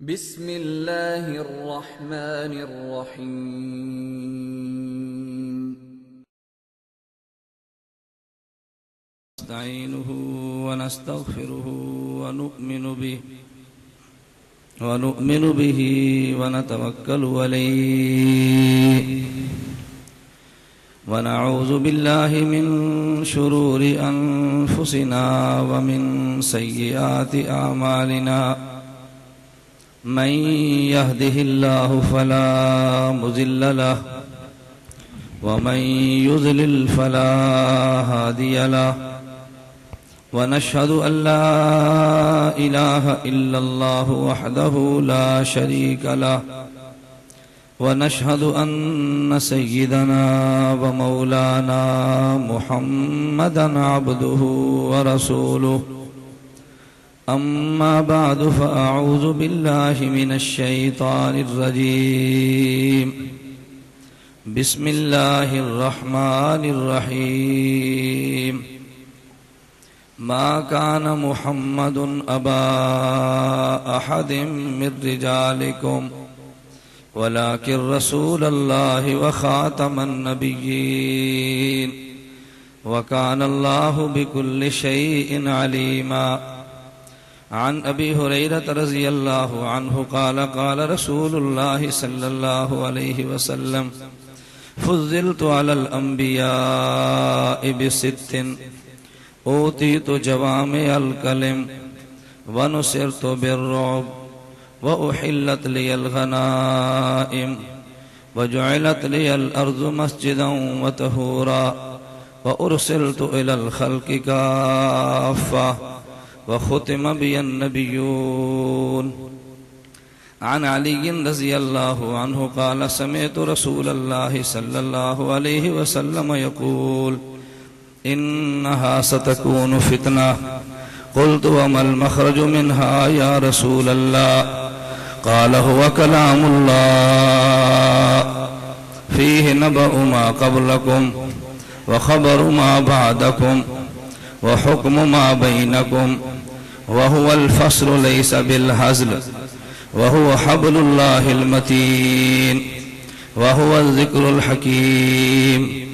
بسم اللہ الرحمن الرحیم نستعینہ ونستغفرہ ونؤمن به ونتوکل علیہ ونعوذ باللہ من شرور انفسنا ومن سیئات اعمالنا من يهده الله فلا مضل له ومن يضلل فلا هادي له ونشهد أن لا إله إلا الله وحده لا شريك له ونشهد أن سيدنا ومولانا محمدا عبده ورسوله أما بعد فأعوذ بالله من الشيطان الرجيم بسم الله الرحمن الرحيم ما كان محمد أبا أحد من رجالكم ولكن رسول الله وخاتم النبيين وكان الله بكل شيء عليما عن أبي هريرة رضي الله عنه قال قال رسول الله صلى الله عليه وسلم فضلت على الأنبياء بست أوتيت جوامع الكلم ونصرت بالرعب وأحلت لي الغنائم وجعلت لي الأرض مسجدا وطهورا وأرسلت إلى الخلق كافة وختم بي النبيون عن علي رضي الله عنه قال سمعت رسول الله صلى الله عليه وسلم يقول إنها ستكون فتنة قلت وما المخرج منها يا رسول الله قال هو كلام الله فيه نبأ ما قبلكم وخبر ما بعدكم وحكم ما بينكم وهو الفصل ليس بالهزل وهو حبل الله المتين وهو الذكر الحكيم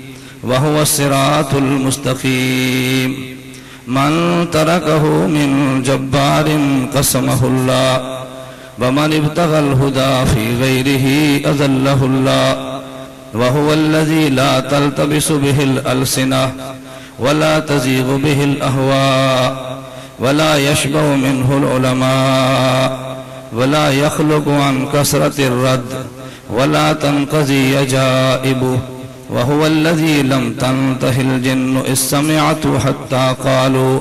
وهو الصراط المستقيم من تركه من جبار قسمه الله ومن ابتغى الهدى في غيره أذله الله وهو الذي لا تلتبس به الألسنة ولا تزيغ به الأهواء ولا يشبع منه العلماء ولا يخلق عن كثرة الرد ولا تنقضي عجائبه وهو الذي لم تنته الجن إذ سمعته حتى قالوا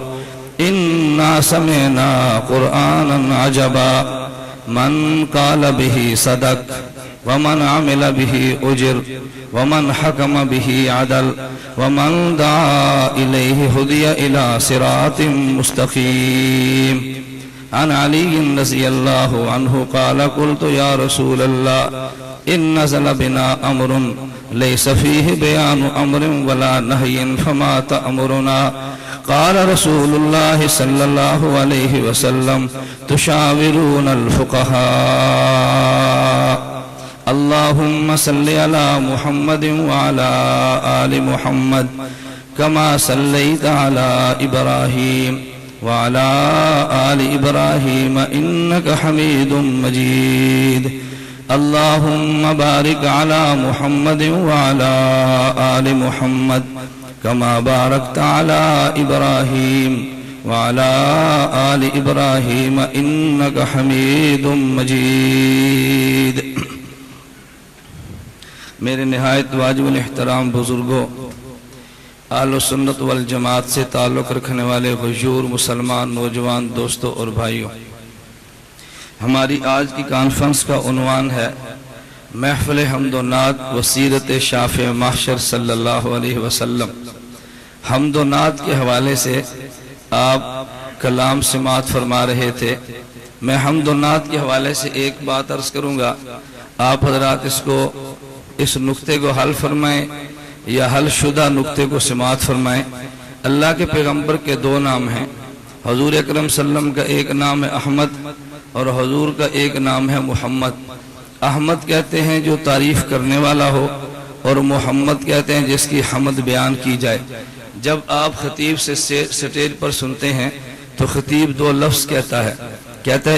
إنا سمعنا قرآنا عجبا من قال به صدق ومن عمل به أجر ومن حكم به عدل ومن دعا إليه هدي إلى صراط مستقيم عن علي رضي الله عنه قال قلت يا رسول الله إن نزل بنا أمر ليس فيه بيان أمر ولا نهي فما تأمرنا قال رسول الله صلى الله عليه وسلم تشاورون الفقهاء اللهم صل على محمد وعلى آل محمد كما صليت على إبراهيم وعلى آل إبراهيم إنك حميد مجيد اللهم بارك على محمد وعلى آل محمد كما باركت على إبراهيم وعلى آل إبراهيم إنك حميد مجيد میرے نہایت واجب الاحترام بزرگوں، اہل سنت والجماعت سے تعلق رکھنے والے غیور مسلمان نوجوان دوستوں اور بھائیوں، ہماری آج کی کانفرنس کا عنوان ہے محفل حمد و نعت و سیرت شافع محشر صلی اللہ علیہ وسلم۔ حمد و نعت کے حوالے سے آپ کلام سماعت فرما رہے تھے۔ میں حمد و نعت کے حوالے سے ایک بات عرض کروں گا، آپ حضرات اس نقطے کو حل فرمائیں یا حل شدہ نقطے کو سماعت فرمائیں۔ اللہ کے پیغمبر کے دو نام ہیں، حضور اکرم صلی اللہ علیہ وسلم کا ایک نام ہے احمد اور حضور کا ایک نام ہے محمد۔ احمد کہتے ہیں جو تعریف کرنے والا ہو، اور محمد کہتے ہیں جس کی حمد بیان کی جائے۔ جب آپ خطیب سے سٹیج پر سنتے ہیں تو خطیب دو لفظ کہتا ہے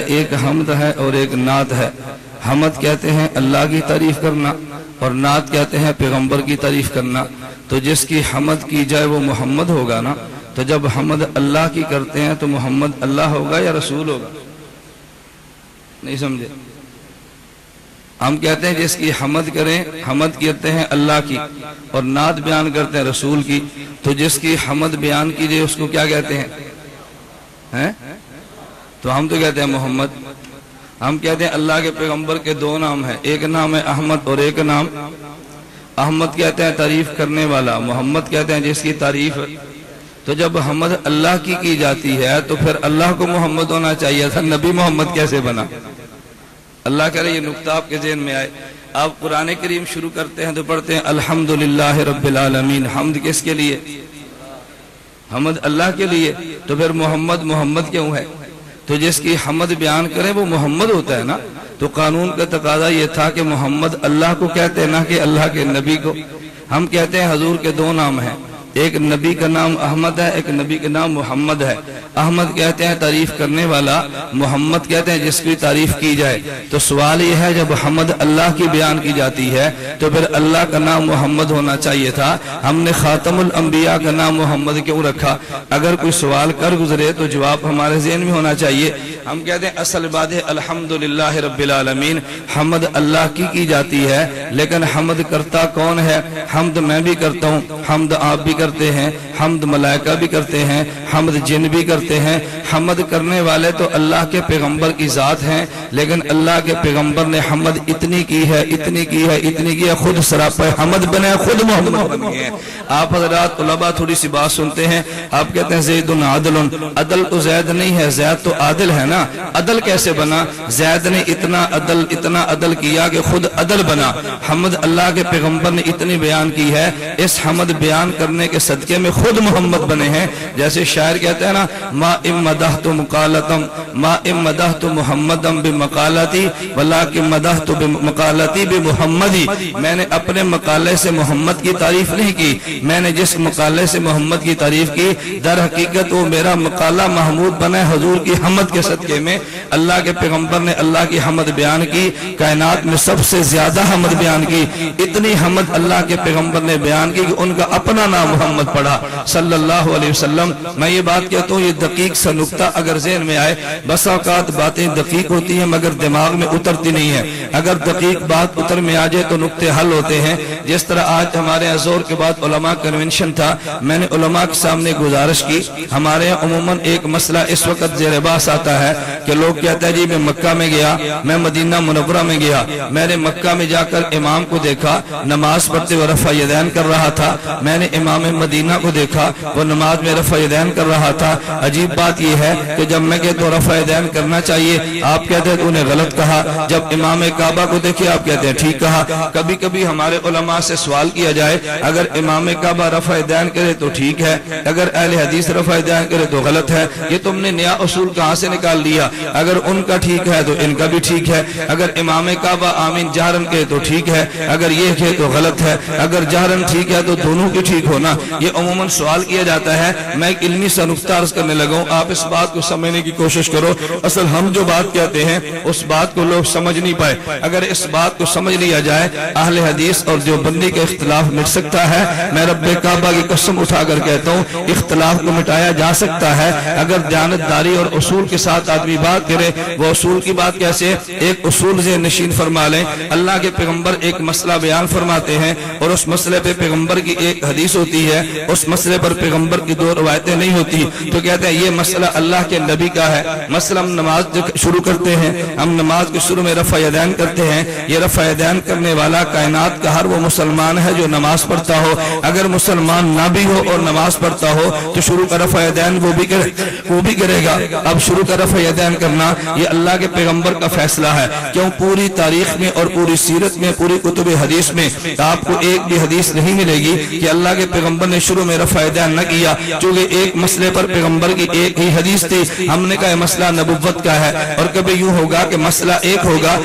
ایک حمد ہے اور ایک نعت ہے۔ حمد کہتے ہیں اللہ کی تعریف کرنا، اور نعت کہتے ہیں پیغمبر کی تعریف کرنا۔ تو جس کی حمد کی جائے وہ محمد ہوگا نا۔ تو جب حمد اللہ کی کرتے ہیں تو محمد اللہ ہوگا یا رسول ہوگا؟ نہیں سمجھے؟ ہم کہتے ہیں جس کی حمد کریں، حمد کہتے ہیں اللہ کی، اور نعت بیان کرتے ہیں رسول کی۔ تو جس کی حمد بیان کیجئے اس کو کیا کہتے ہیں؟ تو ہم تو کہتے ہیں محمد۔ ہم کہتے ہیں اللہ کے پیغمبر کے دو نام ہیں، ایک نام ہے احمد اور ایک نام احمد کہتے ہیں تعریف کرنے والا، محمد کہتے ہیں جس کی تعریف۔ تو جب حمد اللہ کی جاتی ہے تو پھر اللہ کو محمد ہونا چاہیے تھا، نبی محمد کیسے بنا؟ اللہ کرے یہ نقطہ آپ کے ذہن میں آئے۔ آپ قرآن کریم شروع کرتے ہیں تو پڑھتے ہیں الحمدللہ رب العالمین۔ حمد کس کے لیے؟ حمد اللہ کے لیے۔ تو پھر محمد کیوں ہے؟ تو جس کی حمد بیان کرے وہ محمد ہوتا ہے نا۔ تو قانون کا تقاضا یہ تھا کہ محمد اللہ کو کہتے ہیں، نہ کہ اللہ کے نبی کو۔ ہم کہتے ہیں حضور کے دو نام ہیں، ایک نبی کا نام احمد ہے، ایک نبی کا نام محمد ہے۔ احمد کہتے ہیں تعریف کرنے والا، محمد کہتے ہیں جس کی تعریف کی جائے۔ تو سوال یہ ہے جب حمد اللہ کی بیان کی جاتی ہے تو پھر اللہ کا نام محمد ہونا چاہیے تھا، ہم نے خاتم الانبیاء کا نام محمد کیوں رکھا؟ اگر کوئی سوال کر گزرے تو جواب ہمارے ذہن میں ہونا چاہیے۔ ہم کہتے ہیں اصل بات ہے الحمدللہ رب العالمین، حمد اللہ کی جاتی ہے، لیکن حمد کرتا کون ہے؟ حمد میں بھی کرتا ہوں، حمد آپ بھی کرتے ہیں، حمد ملائکہ بھی کرتے ہیں، حمد جن بھی کرتے ہیں۔ حمد کرنے والے تو اللہ کے پیغمبر کی ذات ہیں، لیکن اللہ کے پیغمبر نے حمد اتنی کی ہے، خود سراپا حمد بنے، خود محمد بن گئے۔ آپ حضرات علماء تھوڑی سی بات سنتے ہیں، آپ کہتے ہیں زید عادل، عدل تو زید نہیں ہے، زید تو عادل ہے نا۔ عدل کیسے بنا؟ زید نے اتنا عدل کیا کہ خود عدل بنا۔ حمد اللہ کے پیغمبر نے اتنی بیان کی ہے، اس حمد بیان کرنے کے صدقے میں خود محمد بنے ہیں۔ جیسے شاعر کہتے ہیں نا، ما امدحت مقالتم ما امدحت محمدم بمقالتی ولکن مدحت بمقالتی بمحمدی۔ میں نے اپنے مقالے سے محمد کی تعریف نہیں کی، میں نے جس مقالے سے محمد کی تعریف کی در حقیقت وہ میرا مقالہ محمود بنا ہے حضور کی حمد کے صدقے میں۔ اللہ کے پیغمبر نے اللہ کی حمد بیان کی، کائنات میں سب سے زیادہ حمد بیان کی۔ اتنی حمد اللہ کے پیغمبر نے بیان کی کہ ان کا اپنا نام محمد پڑھا صلی اللہ علیہ وسلم۔ میں یہ بات کہتا ہوں، یہ دقیق سا نقطہ اگر ذہن میں آئے، بس اوقات باتیں دقیق ہوتی ہیں مگر دماغ میں اترتی نہیں ہے۔ اگر دقیق بات اتر میں آ جائے تو نقطے حل ہوتے ہیں۔ جس طرح آج ہمارے زور کے بعد علماء کنونشن تھا، میں نے علماء کے سامنے گزارش کی، ہمارے یہاں عموماً ایک مسئلہ اس وقت زیر بحث آتا ہے کہ لوگ کہتے ہیں جی میں مکہ میں گیا، میں مدینہ منورہ میں گیا، میں نے مکہ میں جا کر امام کو دیکھا نماز پڑھتے ہوئے رفع یدین کر رہا تھا، میں نے امام مدینہ کو دیکھا وہ نماز میں رفع یدین کر رہا تھا۔ عجیب بات یہ ہے کہ جب میں کہتا ہوں رفع یدین کرنا چاہیے، آپ کہتے ہیں تو انہیں غلط کہا۔ جب امام کعبہ کو دیکھے آپ کہتے ہیں ٹھیک کہا۔ کبھی کبھی ہمارے علماء سے سوال کیا جائے، اگر امام کعبہ رفع یدین کرے تو ٹھیک ہے، اگر اہل حدیث رفع یدین کرے تو غلط ہے، یہ تم نے نیا اصول کہاں سے نکال لیا؟ اگر ان کا ٹھیک ہے تو ان کا بھی ٹھیک ہے، اگر امام کعبہ آمین جہرن کہے تو ٹھیک ہے، اگر یہ کہے تو غلط ہے، اگر جہرن ٹھیک ہے تو دونوں کی ٹھیک ہونا۔ یہ عموماً سوال کیا جاتا ہے۔ میں ایک علمی سا نقطہ عرض کرنے لگا ہوں، آپ اس بات کو سمجھنے کی کوشش کرو۔ اصل ہم جو بات کہتے ہیں اس بات کو لوگ سمجھ نہیں پائے۔ اگر اس بات کو سمجھ لیا جائے، اہل حدیث اور دیوبندی کا اختلاف مٹ سکتا ہے۔ میں رب کعبہ کی قسم اٹھا کر کہتا ہوں اختلاف کو مٹایا جا سکتا ہے اگر دیانتداری اور اصول کے ساتھ آدمی بات کرے۔ وہ اصول کی بات کیسے؟ ایک اصول ذہن نشین فرما لیں، اللہ کے پیغمبر ایک مسئلہ بیان فرماتے ہیں اور اس مسئلے پہ پیغمبر کی ایک حدیث ہوتی ہے، اس مسئلے پر پیغمبر کی دو روایتیں نہیں ہوتی، تو کہتے ہیں یہ مسئلہ اللہ کے نبی کا ہے۔ مثلا ہم نماز شروع کرتے ہیں، ہم نماز کے شروع میں رفع یدین کرتے ہیں یہ رفع یدین کرنے والا کائنات کا ہر وہ مسلمان ہے جو نماز پڑھتا ہو. اگر مسلمان نہ بھی ہو اور نماز پڑھتا ہو تو شروع کا رفع یدین وہ بھی کرے گا. اب شروع کا رفع یدین کرنا یہ اللہ کے پیغمبر کا فیصلہ ہے. کیوں پوری تاریخ میں اور پوری سیرت میں پوری کتب حدیث میں آپ کو ایک بھی حدیث نہیں ملے گی کہ اللہ کے پیغمبر نے شروع میں رفع یدین نہ کیا. چونکہ ایک مسئلے پر پیغمبر کی ایک ہی حدیث تھی. ہم نے کہا مسئلہ نبوت کا ہے اور کبھی یوں ہوگا کہ مسئلہ ایک ہوگا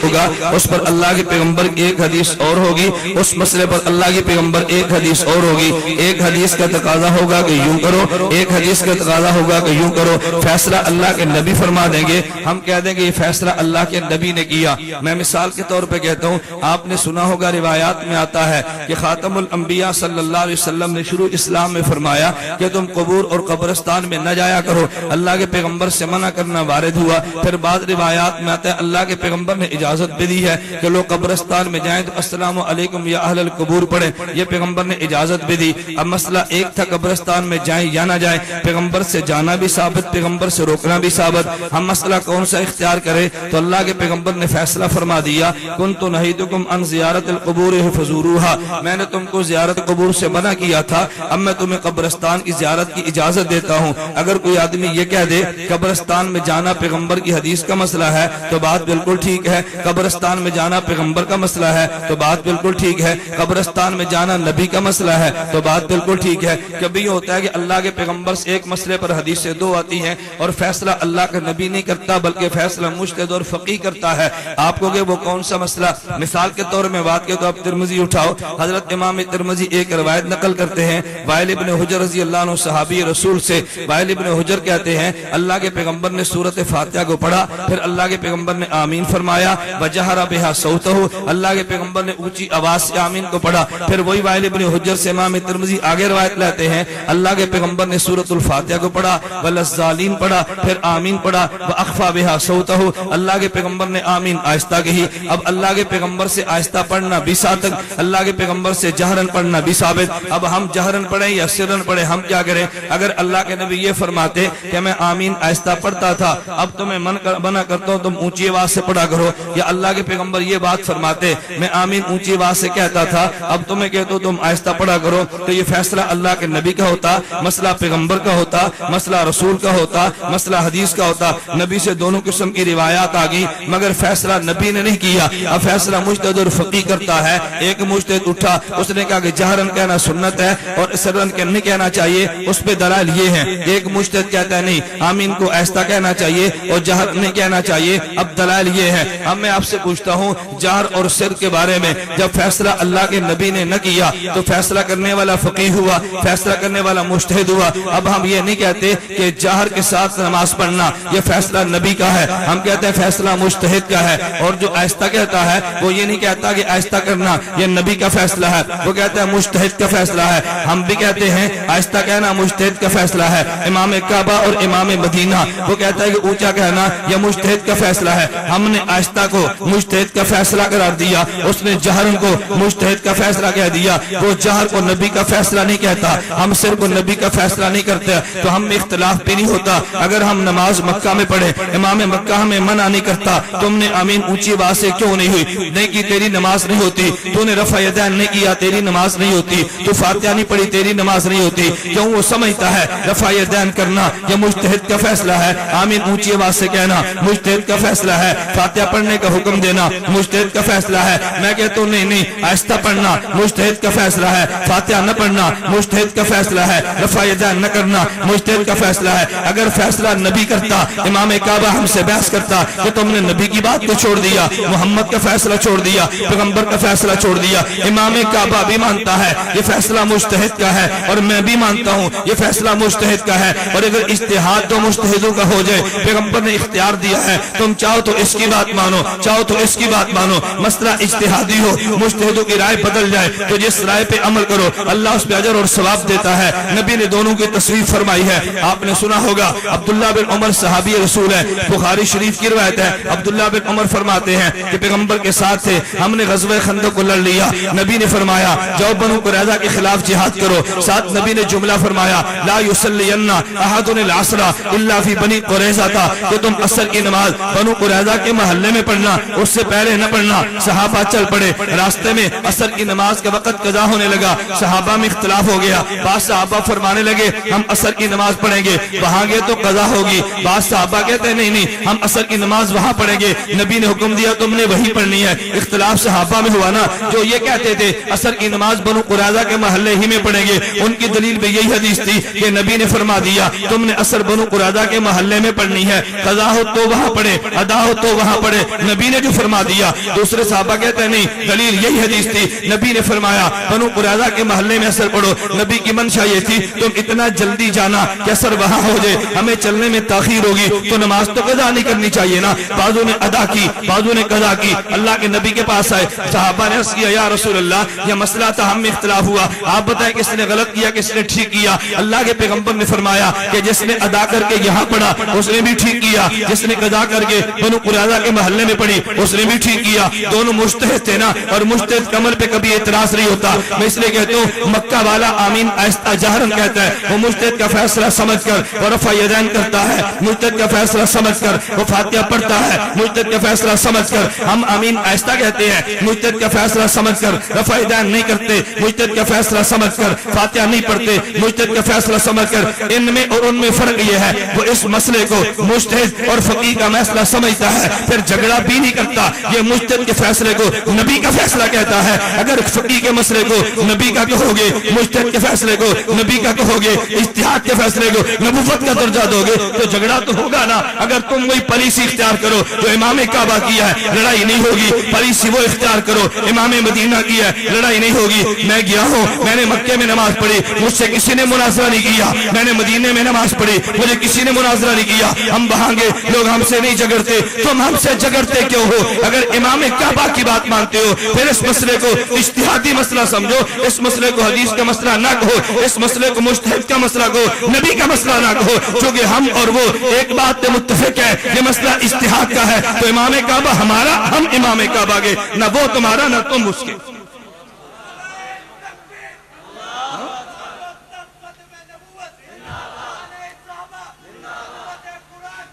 اس پر اللہ کے پیغمبر کی ایک حدیث اور ہوگی, اس مسئلے پر اللہ کے پیغمبر ایک حدیث اور ہوگی. ایک حدیث کا تقاضا ہوگا کہ یوں کرو, ایک حدیث کا تقاضا ہوگا کہ یوں کرو. فیصلہ اللہ کے نبی فرما دیں گے, ہم کہہ دیں گے یہ فیصلہ اللہ کے نبی نے کیا. میں مثال کے طور پہ کہتا ہوں, آپ نے سنا ہوگا روایات میں آتا ہے کہ خاتم الانبیاء صلی اللہ علیہ وسلم نے شروع اسلام میں فرمایا کہ تم قبور اور قبرستان میں نہ جایا کرو. اللہ کے پیغمبر سے منع کرنا وارد ہوا. پھر بعض روایات میں آتا ہے اللہ کے پیغمبر نے اجازت بھی دی ہے کہ لوگ قبرستان میں جائیں تو السلام علیکم یا اہل القبور پڑھیں, یہ پیغمبر نے اجازت بھی دی. اب مسئلہ ایک تھا قبرستان میں جائیں یا نہ جائیں, پیغمبر سے جانا بھی ثابت, پیغمبر سے روکنا بھی ثابت. ہم مسئلہ کون سا اختیار کریں؟ تو اللہ کے پیغمبر نے فیصلہ فرما دیا کنت نہیتکم عن زیارت القبور فزوروها, میں نے تم کو زیارت قبور سے منع کیا تھا, اب میں تمہیں قبرستان کی زیارت کی اجازت دیتا ہوں. اگر کوئی آدمی یہ کہہ دے قبرستان میں جانا پیغمبر کی حدیث کا مسئلہ ہے تو بات بالکل ٹھیک ہے, قبرستان میں جانا پیغمبر کا مسئلہ ہے تو بات بالکل ٹھیک ہے, قبرستان میں جانا نبی کا مسئلہ ہے تو بات بالکل ٹھیک ہے. کبھی ہوتا ہے کہ اللہ کے پیغمبر سے ایک مسئلے پر حدیثیں دو آتی ہیں اور فیصلہ اللہ کا نبی نہیں کرتا بلکہ فیصلہ مجتہد اور فقیہ کرتا ہے. آپ کو کہ وہ کون سا مسئلہ؟ مثال کے طور میں بات کے تو آپ ترمذی اٹھاؤ, حضرت امام ترمذی ایک روایت نقل کرتے ہیں وائل ابن حجر رضی اللہ عنہ صحابی رسول سے. وائل ابن حجر کہتے ہیں اللہ کے پیغمبر نے سورۃ فاتحہ کو پڑھا, پھر اللہ کے پیغمبر نے آمین فرمایا, وجہر بہا صوتہ, اللہ کے پیغمبر نے اونچی آواز سے آمین کو پڑھا. پھر وہی وائل ابن حجر سے امام ترمذی آگے روایت لیتے ہیں اللہ کے پیغمبر نے سورۃ الفاتحہ کو پڑھا, وللضالین پڑھا, پھر آمین پڑھا, واخفا بہا صوتہ, اللہ کے پیغمبر نے آمین آہستہ کہی. اب اللہ کے پیغمبر سے آہستہ پڑھنا بھی ثابت, اللہ کے پیغمبر سے جہرن پڑھنا بھی ثابت. اب ہم جہرن پڑھیں یا سرن پڑھیں, ہم کیا کریں؟ اگر اللہ کے نبی یہ فرماتے کہ میں آمین آہستہ پڑھتا تھا, اب تمہیں منع کرتا ہوں تم اونچی آواز سے پڑھا کرو, یا اللہ کے پیغمبر یہ بات فرماتے میں آمین اونچی آواز سے کہتا تھا اب تمہیں کہتا ہوں تم آہستہ پڑھا کرو, تو یہ فیصلہ اللہ کے نبی کا ہوتا, مسئلہ پیغمبر کا ہوتا, مسئلہ رسول کا ہوتا, مسئلہ حدیث کا ہوتا. نبی سے دونوں قسم کی روایات آ گئی مگر فیصلہ نبی نے نہیں کیا. اب فیصلہ مجتہد اور فقیہ کرتا ہے. ایک مجتہد اٹھا, اس نے کہا کہ جہرن کہنا سنت ہے اور سرن نہیں کہنا چاہیے, اس پہ دلائل یہ ہیں. ایک مجتہد کہتا ہے نہیں آمین کو ایسا کہنا چاہیے اور جہر نہیں کہنا چاہیے, اب دلائل یہ ہے. اب میں آپ سے پوچھتا ہوں جہر اور سر کے بارے میں جب فیصلہ اللہ کے نبی نے نہ کیا تو فیصلہ کرنے والا فقیہ ہوا, فیصلہ کرنے والا مجتہد ہوا. اب ہم یہ نہیں کہتے کہ جہر کے ساتھ نماز پڑھنا یہ فیصلہ نبی کا ہے, ہم کہتے ہیں فیصلہ مجتہد کا ہے. اور جو آہستہ کہتا ہے وہ یہ نہیں کہتا کہ آہستہ کرنا یہ نبی کا فیصلہ ہے, وہ کہتا ہے مجتہد کا فیصلہ ہے. ہم بھی کہتے ہیں آہستہ کہنا مجتہد کا فیصلہ ہے. امام کعبہ اور امام مدینہ وہ کہتا ہے کہ اونچا کہنا یہ مجتہد کا فیصلہ ہے. ہم نے آہستہ کو مجتہد کا فیصلہ قرار دیا, اس نے جہرن کو مجتہد کا فیصلہ کہہ دیا. وہ جہر کو نبی کا فیصلہ نہیں کہتا, ہم سر کو نبی کا فیصلہ نہیں کرتے, تو ہم میں اختلاف بھی نہیں ہوتا. اگر ہم نماز مکہ میں پڑھے, امام مکہ ہمیں منع نہیں کرتا تم نے آمین اونچی آواز سے کیوں نہیں ہوئی, نہیں کی تیری نماز نہیں ہوتی. تو نے رفع یدین نہیں کیا تیری نماز نہیں ہوتی. تو فاتحہ نہیں پڑھی تیری نماز نہیں ہوتی. کیوں؟ وہ سمجھتا ہے رفع یدین کرنا یہ مجتہد کا فیصلہ ہے, آمین اونچی آواز سے کہنا مجتہد کا فیصلہ ہے, فاتحہ پڑھنے کا حکم دینا مجتہد کا فیصلہ ہے. میں کہتا ہوں نہیں آہستہ پڑھنا مجتہد کا فیصلہ ہے, فاتحہ نہ پڑھنا مجتہد کا فیصلہ ہے, رفع یدین نہ کرنا مجتہد کا فیصلہ ہے. اگر فیصلہ نبی کرتا, امام کعبہ ہم سے بحث کرتا کہ تم نے نبی کی بات کو چھوڑ دیا, محمد کا فیصلہ چھوڑ دیا, پیغمبر کا فیصلہ چھوڑ دیا. امام کعبہ بھی مانتا ہے یہ فیصلہ مجتہد کا ہے اور میں بھی مانتا ہوں یہ فیصلہ مجتہد کا ہے. اور اگر اجتہاد تو مجتہدوں کا ہو جائے, پیغمبر نے اختیار دیا ہے, تم چاہو تو اس کی بات مانو چاہو تو اس کی بات مانو, مسئلہ اجتہادی ہو, مجتہدوں کی رائے بدل جائے تو جس رائے پہ عمل کرو اللہ اس پہ اجر اور ثواب دیتا ہے. نبی نے دونوں کی تصویر فرمائی ہے. آپ نے سنا ہوگا عبداللہ بن عمر صحابی رسول ہے, بخاری شریف کی روایت ہے. عبداللہ بن عمر فرماتے ہیں کہ پیغمبر کے ساتھ تھے, ہم نے غزوہ خندق کو لڑ لیا. نبی نے فرمایا جاؤ بنو قریظہ کے خلاف جہاد کرو. ساتھ نبی نے جملہ فرمایا لا یصلین احد العصر الا فی بنی قریظہ تھا, کہ تم عصر کی نماز بنو قریظہ کے محلے میں پڑھنا, مجھ سے پہلے نہ پڑھنا۔ صحابہ چل پڑے، راستے میں عصر کی نماز کا وقت قضا ہونے لگا، صحابہ میں اختلاف ہو گیا۔ بعض صحابہ فرمانے لگے ہم عصر کی نماز پڑھیں گے، وہاں گئے تو قضا ہوگی۔ بعض صحابہ کہتے ہیں نہیں ہم عصر کی نماز وہاں پڑھیں گے، نبی نے حکم دیا تم نے وہی پڑھنی ہے۔ اختلاف صحابہ میں ہوا نا، جو یہ کہتے تھے عصر کی نماز بنو قریظہ کے محلے ہی میں پڑھیں گے، ان کی دلیل بھی یہی حدیث تھی کہ نبی نے فرما دیا تم نے عصر بنو قریظہ کے محلے میں پڑھنی ہے، قضا ہو تو وہاں پڑھے، ادا ہو تو وہاں پڑھے، نبی نے جو فرما دیا۔ دوسرے صحابہ کہتے ہیں نہیں دلیل یہی حدیث تھی، نبی نے فرمایا بنو قریظہ کے محلے میں عصر پڑھو، نبی کی منشا یہ تھی تم اتنا جلدی جانا کہ عصر وہاں ہو جائے، ہمیں چلنے میں تاخیر ہوگی تو نماز تو قضا نہیں کرنی چاہیے نا۔ بعضوں نے ادا کی، بعضوں نے قضا کی۔ اللہ کے نبی کے پاس آئے، صحابہ نے عرض کیا یا رسول اللہ یہ مسئلہ تھا، ہم میں اختلاف ہوا، آپ بتائیں کس نے غلط کیا کس نے ٹھیک کیا۔ اللہ کے پیغمبر نے فرمایا کہ جس نے ادا کر کے یہاں پڑھا اس نے بھی ٹھیک کیا، جس نے قضا کر کے بنو قریظہ کے محلے میں پڑھی اس نے بھی ٹھیک کیا۔ دونوں مجتہد تھے نا، اور مجتہد کے عمل پہ کبھی اعتراض نہیں ہوتا۔ میں اس لیے کہتا ہوں مکہ والا آمین آہستہ جہرن کہتا ہے، وہ مجتہد کا فیصلہ سمجھ کر وہ رفع یدین کرتا ہے، مجتہد کا فیصلہ سمجھ کر وہ فاتحہ پڑھتا ہے، مجتہد کا فیصلہ سمجھ کر ہم آمین آہستہ کہتے ہیں، مجتہد کا فیصلہ سمجھ کر رفع یدین نہیں کرتے، مجتہد کا فیصلہ سمجھ کر فاتحہ نہیں پڑھتے، مجتہد کا فیصلہ سمجھ کر۔ ان میں اور ان میں فرق یہ ہے وہ اس مسئلے کو مجتہد اور فقیہ کا مسئلہ سمجھتا ہے، پھر جھگڑا بھی نہیں کرتا۔ یہ مجتہد کے فیصلے کو نبی کا فیصلہ کہتا ہے، اگر فقیہ کے مسئلے کو نبی کا کہو گے، مجتہد کے فیصلے کو نبی کا کہو گے، اجتہاد کے فیصلے کو نبوت کا درجہ دو گے تو جھگڑا تو ہوگا نا۔ اگر تم وہی پالیسی اختیار کرو جو امام کعبہ کیا ہے لڑائی نہیں ہوگی، پالیسی وہ اختیار کرو امام مدینہ کیا ہے لڑائی نہیں ہوگی۔ میں گیا ہوں، میں نے مکے میں نماز پڑھی، مجھ سے کسی نے مناظرہ نہیں کیا، میں نے مدینے میں نماز پڑھی، مجھے کسی نے مناظرہ نہیں کیا۔ ہم وہاں گے لوگ ہم سے نہیں جھگڑتے، تم ہم سے جھگڑتے کیوں ہو؟ اگر امام کعبہ کی بات مانتے ہو پھر اس مسئلے کو اجتہادی مسئلہ سمجھو، اس مسئلے کو حدیث کا مسئلہ نہ کہو، اس مسئلے کو مجتہد کا مسئلہ کہو، نبی کا مسئلہ نہ کہو، چونکہ ہم اور وہ ایک بات پہ متفق ہے، یہ مسئلہ اجتہاد کا ہے تو امام کعبہ ہمارا، ہم امام کعبہ کے، نہ وہ تمہارا نہ تم اس کے۔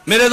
میرے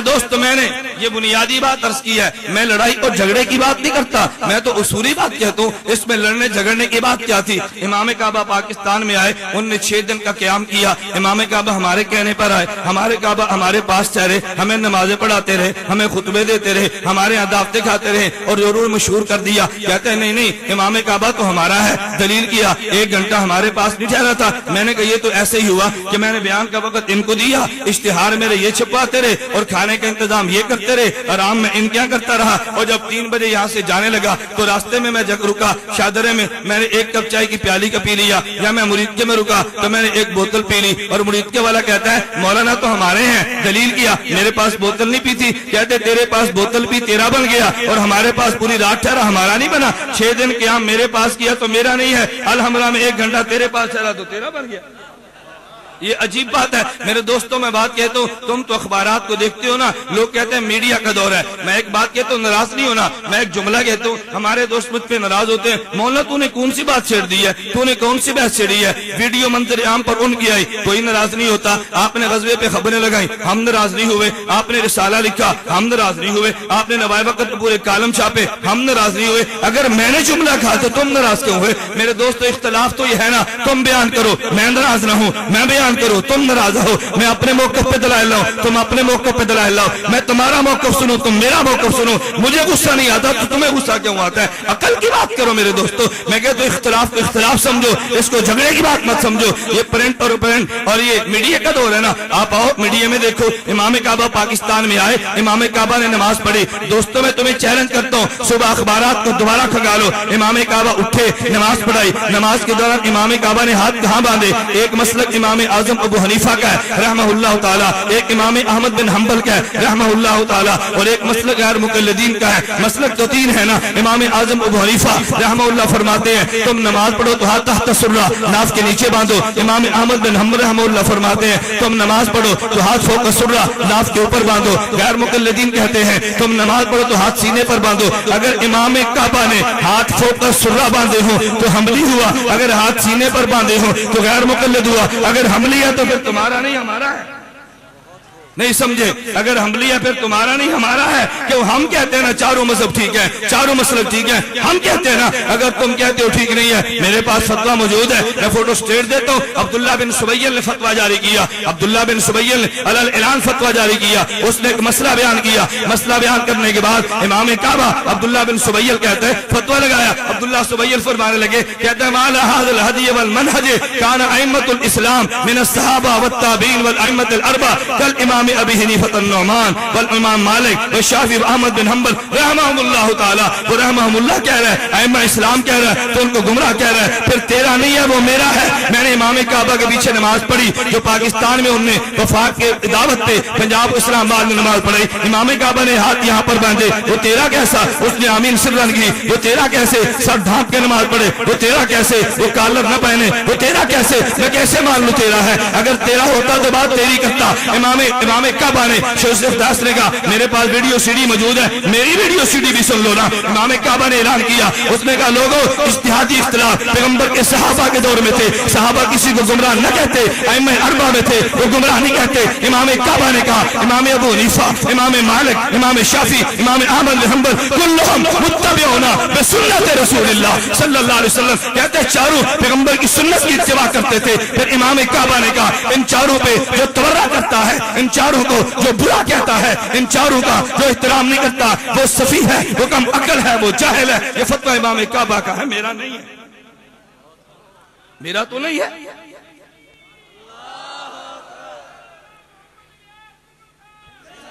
دوستو میں نے یہ بنیادی بات عرض کی ہے، میں لڑائی اور جھگڑے کی بات نہیں کرتا، میں تو اصولی بات کہتا ہوں۔ اس میں لڑنے جھگڑنے کی بات کیا تھی؟ امام کعبہ پاکستان میں آئے، ان نے 6 دن کا قیام کیا، امام کعبہ ہمارے کہنے پر آئے، ہمارے کعبہ ہمارے پاس ٹھہرے، ہمیں نمازیں پڑھاتے رہے، ہمیں خطبے دیتے رہے، ہمارے یہاں دعوتیں کھاتے رہے، اور ضرور مشہور کر دیا، کہتے ہیں نہیں امام کعبہ تو ہمارا ہے۔ دلیل کیا، 1 گھنٹہ ہمارے پاس نہیں ٹھہرا تھا۔ میں نے کہا یہ تو ایسے ہی ہوا کہ میں نے بیان کا وقت ان کو دیا، اشتہار میرے یہ چھپاتے رہے اور کھانے کا انتظام یہ کرتے رہے، آرام میں ان کیا کرتا رہا۔ اور جب 3 بجے یہاں سے جانے لگا تو راستے میں جگ رکا شادرے میں نے 1 کپ چائے کی پیالی کا پی لیا، یا میں مرید کے میں رکا تو میں نے 1 بوتل پی لی، اور مرید کے والا کہتا ہے مولانا تو ہمارے ہیں۔ دلیل کیا، میرے پاس بوتل نہیں پی تھی، کہتے تیرے پاس بوتل پی تیرا بن گیا، اور ہمارے پاس پوری رات ٹھہرا ہمارا نہیں بنا۔ 6 دن قیام میرے پاس کیا تو میرا نہیں ہے، الحمرہ میں 1 گھنٹہ تیرے پاس ٹھہرا تو تیرا بن گیا۔ یہ عجیب بات ہے میرے دوستوں، میں بات کہتا ہوں، تم تو اخبارات کو دیکھتے ہو نا، لوگ کہتے ہیں میڈیا کا دور ہے۔ میں ایک بات کہتا ہوں، ناراض نہیں ہونا، میں ایک جملہ کہتا ہوں، ہمارے دوست مجھ پہ ناراض ہوتے ہیں، مولانا تو نے کون سی بات چھیڑ دی ہے، تو نے کون سی بحث چھیڑی ہے، ویڈیو منظر عام پر ان کی آئی، کوئی ناراض نہیں ہوتا۔ آپ نے غزوے پہ خبریں لگائی، ہم ناراض نہیں ہوئے، آپ نے رسالہ لکھا، ہم ناراض نہیں ہوئے، آپ نے نوائے وقت پورے کالم چھاپے، ہم ناراض نہیں ہوئے۔ اگر میں نے جملہ کہا تو تم ناراض کیوں ہوئے؟ میرے دوستو اختلاف تو یہ ہے نا، تم بیان کرو میں ناراض نہ ہوں، میں بیان کروں تم ناراض ہو، میں اپنے موقف پہ دلائل لاؤں تم اپنے موقف پہ دلائل لاؤ، میں تمہارا موقف سنوں تم میرا موقف سنو۔ مجھے غصہ نہیں آتا تو تمہیں غصہ کیوں آتا ہے؟ عقل کی بات کرو میرے دوستو۔ میں کہتا ہوں اختلاف کو اختلاف سمجھو، اس کو جھگڑے کی بات مت سمجھو۔ یہ پرنٹ اور یہ میڈیا کا دور ہے نا، آپ آؤ میڈیا میں دیکھو، امام کعبہ پاکستان میں آئے، امام کعبہ نے نماز پڑھی۔ دوستوں میں تمہیں چیلنج کرتا ہوں، صبح اخبارات کو دوبارہ کھنگالو، امام کعبہ اٹھے نماز پڑھائی، نماز کے دوران امام کعبہ نے ہاتھ کہاں باندھے؟ ایک مسلک امام اعظم ابو حنیفہ کا ہے رحمہ اللہ تعالیٰ، ایک امام احمد بن حنبل کا ہے رحمہ اللہ تعالیٰ، اور ایک مسلک غیر مقلدین کا ہے۔ مسلک تو 3 ہے نا۔ امام اعظم ابو حنیفہ رحمہ اللہ فرماتے ہیں تم نماز پڑھو تو ہاتھ تحت سرہ ناف کے نیچے باندھو۔ امام احمد بن حنبل رحمہ اللہ فرماتے ہیں تم نماز پڑھو تو ہاتھ فوق سرہ ناف کے اوپر باندھو۔ غیر مقلدین کہتے ہیں تم نماز پڑھو تو ہاتھ سینے پر باندھو۔ اگر امام کعبہ نے ہاتھ فوق سرہ باندھے ہوں تو حملی ہوا، اگر ہاتھ سینے پر باندھے ہوں تو غیر مقلد ہوا، اگر حملی ہے تو پھر تمہارا نہیں ہمارا ہے۔ نہیں سمجھے؟ اگر حنبلی ہے پھر تمہارا نہیں ہمارا ہے کہ ہم کہتے ہیں نا چاروں مذہب ٹھیک ہے، چاروں مسلک ٹھیک ہے، ہم کہتے ہیں نا اگر تم کہتے ہو ٹھیک نہیں ہے، میرے پاس فتویٰ موجود ہے، میں فوٹو سٹیٹ دیتا ہوں۔ عبداللہ بن سبیل نے فتویٰ جاری کیا، عبداللہ بن سبیل نے علی الاعلان فتویٰ جاری کیا، اس نے ایک مسئلہ بیان کیا، مسئلہ بیان کرنے کے بعد امام کعبہ عبداللہ بن سبیل کہتے ہیں فتویٰ لگایا، عبداللہ سبیل فرمانے لگے، کہتے ہیں مَعَلَى هَذَا الْهَدِيِ وَالْمَنْهَجِ كَانَ أَئِمَّةُ الْإِسْلَامِ مِنَ الصَّحَابَةِ وَالتَّابِعِينَ وَالْأَئِمَّةِ الْأَرْبَعَةِ كَالْإِمَامِ أَبِي حَنِيفَةَ النُّعْمَانِ والإمام مالک والشافعی احمد بن حنبل رحمہم اللہ تعالی۔ وہ رحمہم اللہ کہہ رہا ہے، ائمہ اسلام کہہ رہا ہے تو ان کو گمراہ کہہ رہا ہے، پھر تیرا نہیں ہے وہ میرا ہے۔ میں نے امام کعبہ کے پیچھے نماز پڑھی، جو پاکستان میں انہوں نے وفاق کے دعوت پہ پنجاب اسلام آباد میں نماز پڑھی، امام کعبہ نے ہاتھ یہاں پر باندھے، وہ تیرا کیسا؟ اس نے آمین سرن کی، وہ تیرا کیسے؟ سر ڈھانپ کے نماز پڑھے، وہ تیرا کیسے؟ وہ کالر نہ پہنے، وہ تیرا کیسے؟ میں کیسے مان لوں تیرا ہے؟ اگر تیرا ہوتا تو بات تیری کرتا۔ امام کعبہ نے شیخ داس نے کہا میرے پاس ویڈیو سی ڈی موجود ہے، میری ویڈیو سی ڈی بھی سن لو نا۔ امام کعبہ نے اعلان کیا، اس نے کہا لوگوں اجتہادی اختلاف پیغمبر کے صحابہ کے دور میں تھے، صحابہ کسی کو گمراہ نہ کہتے، ائمہ اربعہ میں تھے وہ گمراہ نہیں کہتے۔ امام کعبہ نے کہا امام ابو حنیفہ، امام مالک، امام شافعی، امام احمد بن حنبل کلہم متبعون بسنت رسول اللہ صلی اللہ علیہ وسلم، کہتے ہیں چاروں پیغمبر کی سنت کی اتباع کرتے تھے۔ پھر امام کعبہ نے کہا ان چاروں پہ جو تبرہ کرتا ہے، ان چاروں کو جو برا کہتا ہے، ان چاروں کا جو احترام نہیں کرتا وہ سفیہ ہے، وہ کم عقل ہے، وہ جاہل ہے۔ یہ فتویٰ امام کعبہ کا ہے، میرا نہیں ہے، میرا تو نہیں ہے۔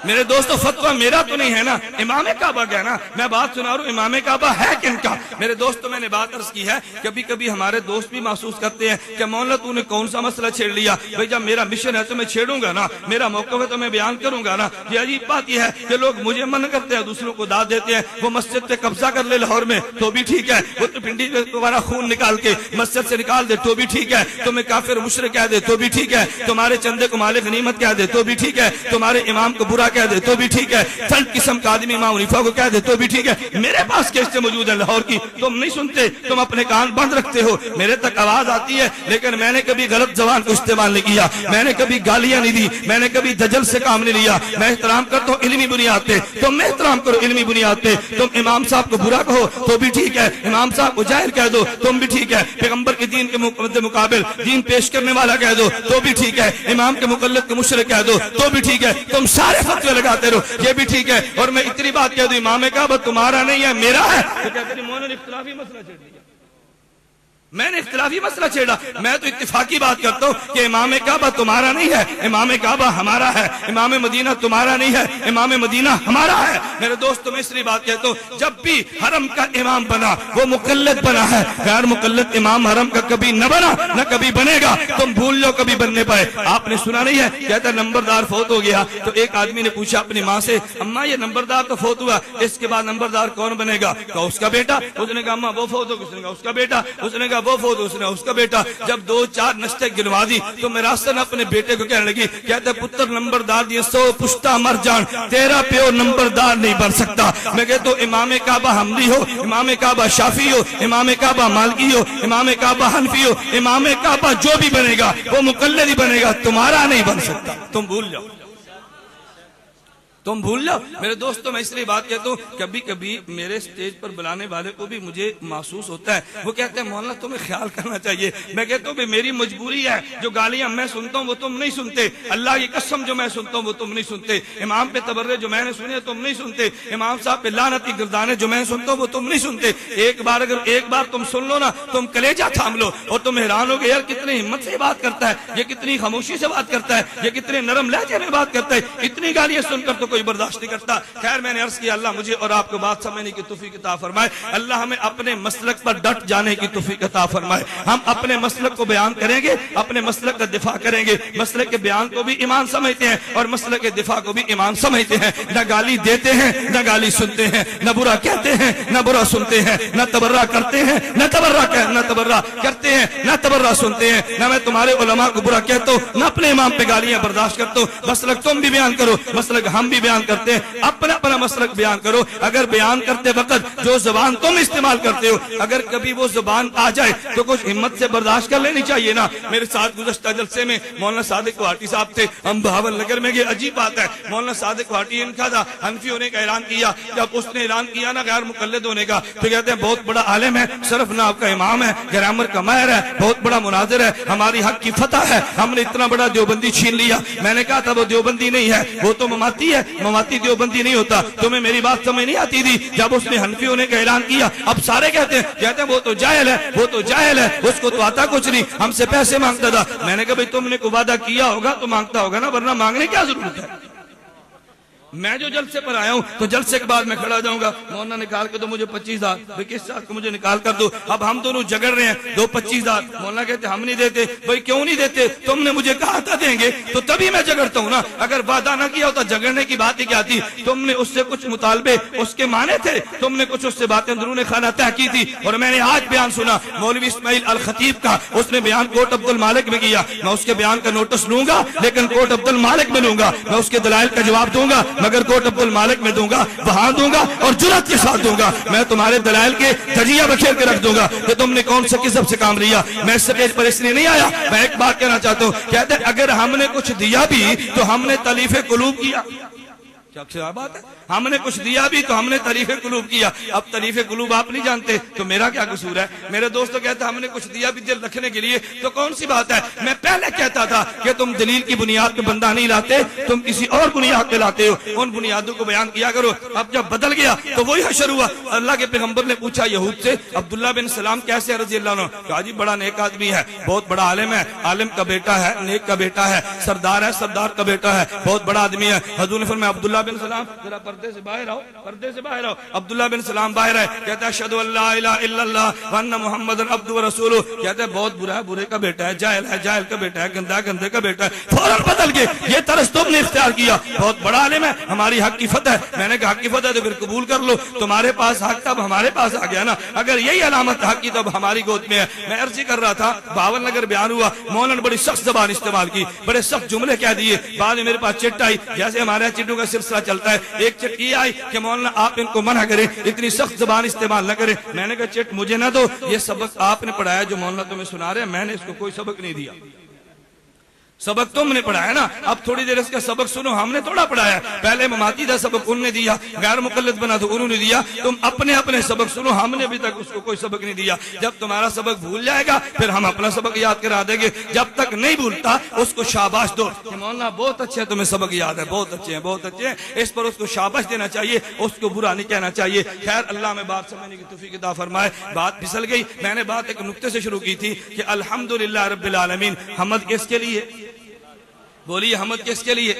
میرے دوستو فتویٰ میرا تو نہیں ہے نا، امام کعبہ کا ہے نا۔ میں بات سنا رہا ہوں امام کعبہ ہے کن کا؟ میرے دوستو میں نے بات عرض کی ہے، کبھی کبھی ہمارے دوست بھی محسوس کرتے ہیں کہ مولانا تو نے کون سا مسئلہ چھیڑ لیا؟ بھئی جب میرا مشن ہے تو میں چھیڑوں گا نا، میرا موقف ہے تو میں بیان کروں گا نا۔ یہ عجیب بات یہ ہے کہ لوگ مجھے من کرتے ہیں، دوسروں کو داد دیتے ہیں۔ وہ مسجد پہ قبضہ کر لے لاہور میں تو بھی ٹھیک ہے، وہ پنڈی پہ تمہارا خون نکال کے مسجد سے نکال دے تو بھی ٹھیک ہے، تمہیں کافر مشرک کہہ دے تو بھی ٹھیک ہے، تمہارے چندے کو مال غنیمت کہہ دے تو بھی ٹھیک ہے، تمہارے امام کو برا کہہ دے تو بھی ٹھیک ہے، تھرڈ قسم کا آدمی امام حنیفہ کو کہہ دے تو بھی ٹھیک ہے۔ میرے پاس کیسے موجود ہے لاہور کی، تم نہیں سنتے، تم اپنے کان بند رکھتے ہو، میرے تک آواز آتی ہے لیکن میں نے کبھی غلط زبان کو استعمال نہیں کیا، میں نے کبھی گالیاں نہیں دی، میں نے کبھی دجل سے کام نہیں لیا۔ میں احترام کرتا ہوں علمی بنیاد پہ، تم میں احترام کرو علمی بنیاد پہ۔ تم امام صاحب کو برا کہو تو بھی ٹھیک ہے، امام صاحب کو جاہل کہہ دو تم بھی ٹھیک ہے، پیغمبر کے دین کے مقابل دین پیش کرنے والا کہہ دو تو بھی ٹھیک ہے، امام کے مقلد کو مشرک کہہ دو تو بھی ٹھیک ہے، تم سارے فتوے لگاتے رہو یہ بھی ٹھیک ہے۔ اور میں اتنی بات کہہ دوں امام کعبہ تمہارا نہیں ہے میرا ہے، تو کہتے ہیں مولانا اختلافی مسئلہ چھیڑ دیا، میں نے اختلافی مسئلہ چھیڑا۔ میں تو اتفاقی بات کرتا ہوں کہ امام کعبہ تمہارا نہیں ہے، امام کعبہ ہمارا ہے، امام مدینہ تمہارا نہیں ہے، امام مدینہ ہمارا ہے۔ میرے دوستو میں اس لیے بات کہتا ہوں جب بھی حرم کا امام بنا وہ مقلد بنا ہے، غیر مقلد امام حرم کا کبھی نہ بنا نہ کبھی بنے گا، تم بھول لو کبھی بننے پائے۔ آپ نے سنا نہیں ہے کہتا نمبردار فوت ہو گیا تو ایک آدمی نے پوچھا اپنی ماں سے اماں یہ نمبردار تو فوت ہوا، اس کے بعد نمبردار کون بنے گا؟ کہا اس کا بیٹا۔ اس نے کہا اماں وہ فوت ہو گیا، اس نے کہا اس کا بیٹا، اس نے کہا وہ فوت، اس نے اس کا بیٹا۔ جب 2-4 نشتے گنوا دی تو میراثن اپنے بیٹے کو کہنے لگی، کہتا ہے پتر نمبردار دیے 100 پشتہ مر جان، تیرا پیو نمبردار نہیں بن سکتا۔ میں کہتا ہوں امام کعبہ حنبلی ہو، امام کعبہ شافعی ہو، امام کعبہ مالکی ہو، امام کعبہ حنفی ہو، امام کعبہ جو بھی بنے گا وہ مقلد ہی بنے گا، تمہارا نہیں بن سکتا۔ تم بھول جاؤ، تم بھول جاؤ۔ میرے دوستوں میں اس لیے بات کہتا ہوں کبھی کبھی میرے سٹیج پر بلانے والے کو بھی مجھے محسوس ہوتا ہے، وہ کہتے ہیں مولانا تمہیں خیال کرنا چاہیے۔ میں کہتا ہوں کہ میری مجبوری ہے، جو گالیاں میں سنتا ہوں وہ تم نہیں سنتے، اللہ کی قسم جو میں سنتا ہوں وہ تم نہیں سنتے، امام پہ تبرے جو میں نے سنے تم نہیں سنتے، امام صاحب پہ لعنتی گردانے جو میں سنتا ہوں وہ تم نہیں سنتے۔ ایک بار تم سن لو نا تم کلیجہ تھام لو اور تم حیران ہو گے یار کتنی ہمت سے بات کرتا ہے، یہ کتنی خاموشی سے بات کرتا ہے، یہ کتنے نرم لہجے میں بات کرتا ہے، اتنی گالیاں سن کر تو کوئی برداشت نہیں کرتا۔ خیر میں نے عرض کیا اللہ مجھے اور آپ کو بات سمجھنے کی توفیق عطا فرمائے، اللہ ہمیں اپنے مسلک پر ڈٹ جانے کی توفیق عطا فرمائے۔ ہم اپنے مسلک کو بیان کریں گے، اپنے مسلک کا دفاع کریں گے، مسلک کے بیان کو بھی ایمان سمجھتے ہیں اور مسلک کے دفاع کو بھی ایمان سمجھتے ہیں، نہ گالی دیتے ہیں نہ گالی سنتے ہیں، نہ برا کہتے ہیں نہ برا سنتے ہیں، نہ تبرہ کرتے ہیں نہ تبرہ کرتے ہیں نہ تبرہ سنتے ہیں، نہ میں تمہارے علماء کو برا کہتا ہوں نہ اپنے امام پہ گالیاں برداشت کرتا ہوں۔ مسلک تم بھی بیان کرو، مسلک ہم بھی بھی بیان کرتے ہیں, اپنا اپنا مسلک بیان کرو. اگر بیان کرتے وقت جو زبان تم استعمال کرتے ہو اگر کبھی وہ زبان آ جائے تو کچھ ہمت سے برداشت کر لینی چاہیے نا. میرے ساتھ گزشتہ جلسے میں مولانا صادق واٹی صاحب تھے, ہم بہاول نگر میں گئے. عجیب بات ہے, مولانا صادق واٹی ان کا تھا, حنفی ہونے کا اعلان کیا. جب اس نے اعلان کیا نا غیر مقلد ہونے کا تو کہتے ہیں بہت بڑا عالم ہے, صرف ناو کا امام ہے, گرامر کا ماہر ہے, بہت بڑا مناظر ہے, ہماری حق کی فتح ہے, ہم نے اتنا بڑا دیوبندی چھین لیا. میں نے کہا تھا وہ دیوبندی نہیں ہے, وہ تو مماتی ہے, مماتی دیوبندی نہیں ہوتا. تمہیں میری بات سمجھ نہیں آتی تھی جب اس نے حنفی ہونے کا اعلان کیا. اب سارے کہتے ہیں وہ تو جاہل ہے, وہ تو جاہل ہے, اس کو تو آتا کچھ نہیں, ہم سے پیسے مانگتا تھا. میں نے کہا بھئی تم نے کوئی وعدہ کیا ہوگا تو مانگتا ہوگا نا, ورنہ مانگنے کیا ضرورت ہے. میں جو جلسے پر آیا ہوں تو جلسے کے بعد میں کھڑا جاؤں گا, مولانا نکال کے دو مجھے 25,000, کس ساتھ کو مجھے نکال کر دو. اب ہم دونوں جگڑ رہے ہیں, دو 25,000. مولانا کہتے ہم نہیں دیتے. بھئی کیوں نہیں دیتے, تم نے مجھے کہا تھا دیں گے تو تبھی میں جگڑتا ہوں نا. اگر وعدہ نہ کیا ہوتا جگڑنے کی بات ہی کیا تھی. تم نے اس سے کچھ مطالبے اس کے مانے تھے, تم نے کچھ اس سے باتیں اندرون خانہ طے کی تھی. اور میں نے آج بیان سنا مولوی اسماعیل الخطیب کا, اس نے بیان کوٹ عبد المالک میں کیا. میں اس کے بیان کا نوٹس لوں گا لیکن کوٹ عبد المالک میں لوں گا. میں اس کے دلائل کا جواب دوں گا مگر کوٹ عبد المالک میں دوں گا, وہاں دوں گا اور جرات کے ساتھ دوں گا. میں تمہارے دلائل کے دھجیاں بکھیر کے رکھ دوں گا کہ تم نے کون سا کسب سے کام لیا. میں اس سٹیج پر اس لیے نہیں آیا, میں ایک بات کہنا چاہتا ہوں. کہتے ہیں اگر ہم نے کچھ دیا بھی تو ہم نے تلیف قلوب کیا. کیا بات ہے, ہم نے کچھ دیا بھی تو ہم نے تلیف قلوب کیا. اب تلیف قلوب آپ نہیں جانتے تو میرا کیا قصور ہے. میرے دوستوں کہتے ہیں ہم نے کچھ دیا بھی دل رکھنے کے لیے تو کون سی بات ہے. میں پہلے کہتا تھا کہ تم دلیل کی بنیاد پہ بندہ نہیں لاتے, تم کسی اور بنیاد پہ لاتے ہو. ان بنیادوں کو بیان کیا کرو. اب جب بدل گیا تو وہی حشر ہوا. اللہ کے پیغمبر نے پوچھا یہود سے عبداللہ بن سلام کیسے رضی اللہ عنہ, کہا جی بڑا نیک آدمی ہے, بہت بڑا عالم ہے, عالم کا بیٹا ہے, نیک کا بیٹا ہے, سردار ہے, سردار کا بیٹا ہے, بہت بڑا آدمی ہے. حضور نے فرمایا عبداللہ بن سلام ذرا پردے سے باہر آؤ, پردے سے باہر آؤ. عبداللہ بن سلام باہر ہے, کہتا ہے اشہدو ان لا الہ الا اللہ وان محمد عبدہ ورسولہ. کہتا ہے بہت برا ہے, برے کا بیٹا ہے, جاہل کا بیٹا ہے, گندا گندے کا بیٹا ہے. فوراً بدل کے یہ طرز تم نے اختیار کیا. بہت بڑا عالم ہے, ہماری حق کی فتح ہے. میں نے کہا حق کی فتح تو پھر قبول کر لو, تمہارے پاس حق تب ہمارے پاس آ گیا نا. اگر یہی علامت حق کی تب ہماری گود میں ہے. میں عرض کر رہا تھا بہاول نگر بیان ہوا, مولانا نے بڑی سخت زبان استعمال کی, بڑے سخت جملے کہہ دیے. بعد میں میرے پاس چٹ آئی, جیسے ہمارے چٹوں کا سلسلہ چلتا ہے. ایک چٹ یہ آئی کہ مولانا آپ ان کو منع کریں, اتنی سخت زبان استعمال نہ کریں. میں نے کہا چٹ مجھے نہ دو, یہ سبق آپ نے پڑھایا جو مولانا تمہیں سنا رہے ہیں, میں نے اس کو کوئی سبق نہیں دیا. سبق تم نے پڑھایا نا, اب تھوڑی دیر اس کا سبق سنو. ہم نے تھوڑا پڑھایا, پہلے مماتی تھا سبق ان نے دیا, غیر مقلد بنا تو انہوں نے دیا. تم اپنے اپنے سبق سنو, ہم نے ابھی تک اس کو کوئی سبق نہیں دیا. جب تمہارا سبق بھول جائے گا پھر ہم اپنا سبق یاد کرا دیں گے. جب تک نہیں بھولتا اس کو شاباش دو کہ مولانا بہت اچھے ہیں, تمہیں سبق یاد ہے, بہت اچھے ہیں, بہت اچھے ہیں. اس پر اس کو شاباش دینا چاہیے, اس کو برا نہیں کہنا چاہیے. خیر اللہ میں بات سمجھنے کی توفیق عطا فرمائے. بات پھسل گئی. میں نے بات ایک نقطے سے شروع کی تھی کہ الحمدللہ رب العالمین. حمد کس کے لیے, بولیے حمد کس کے لیے.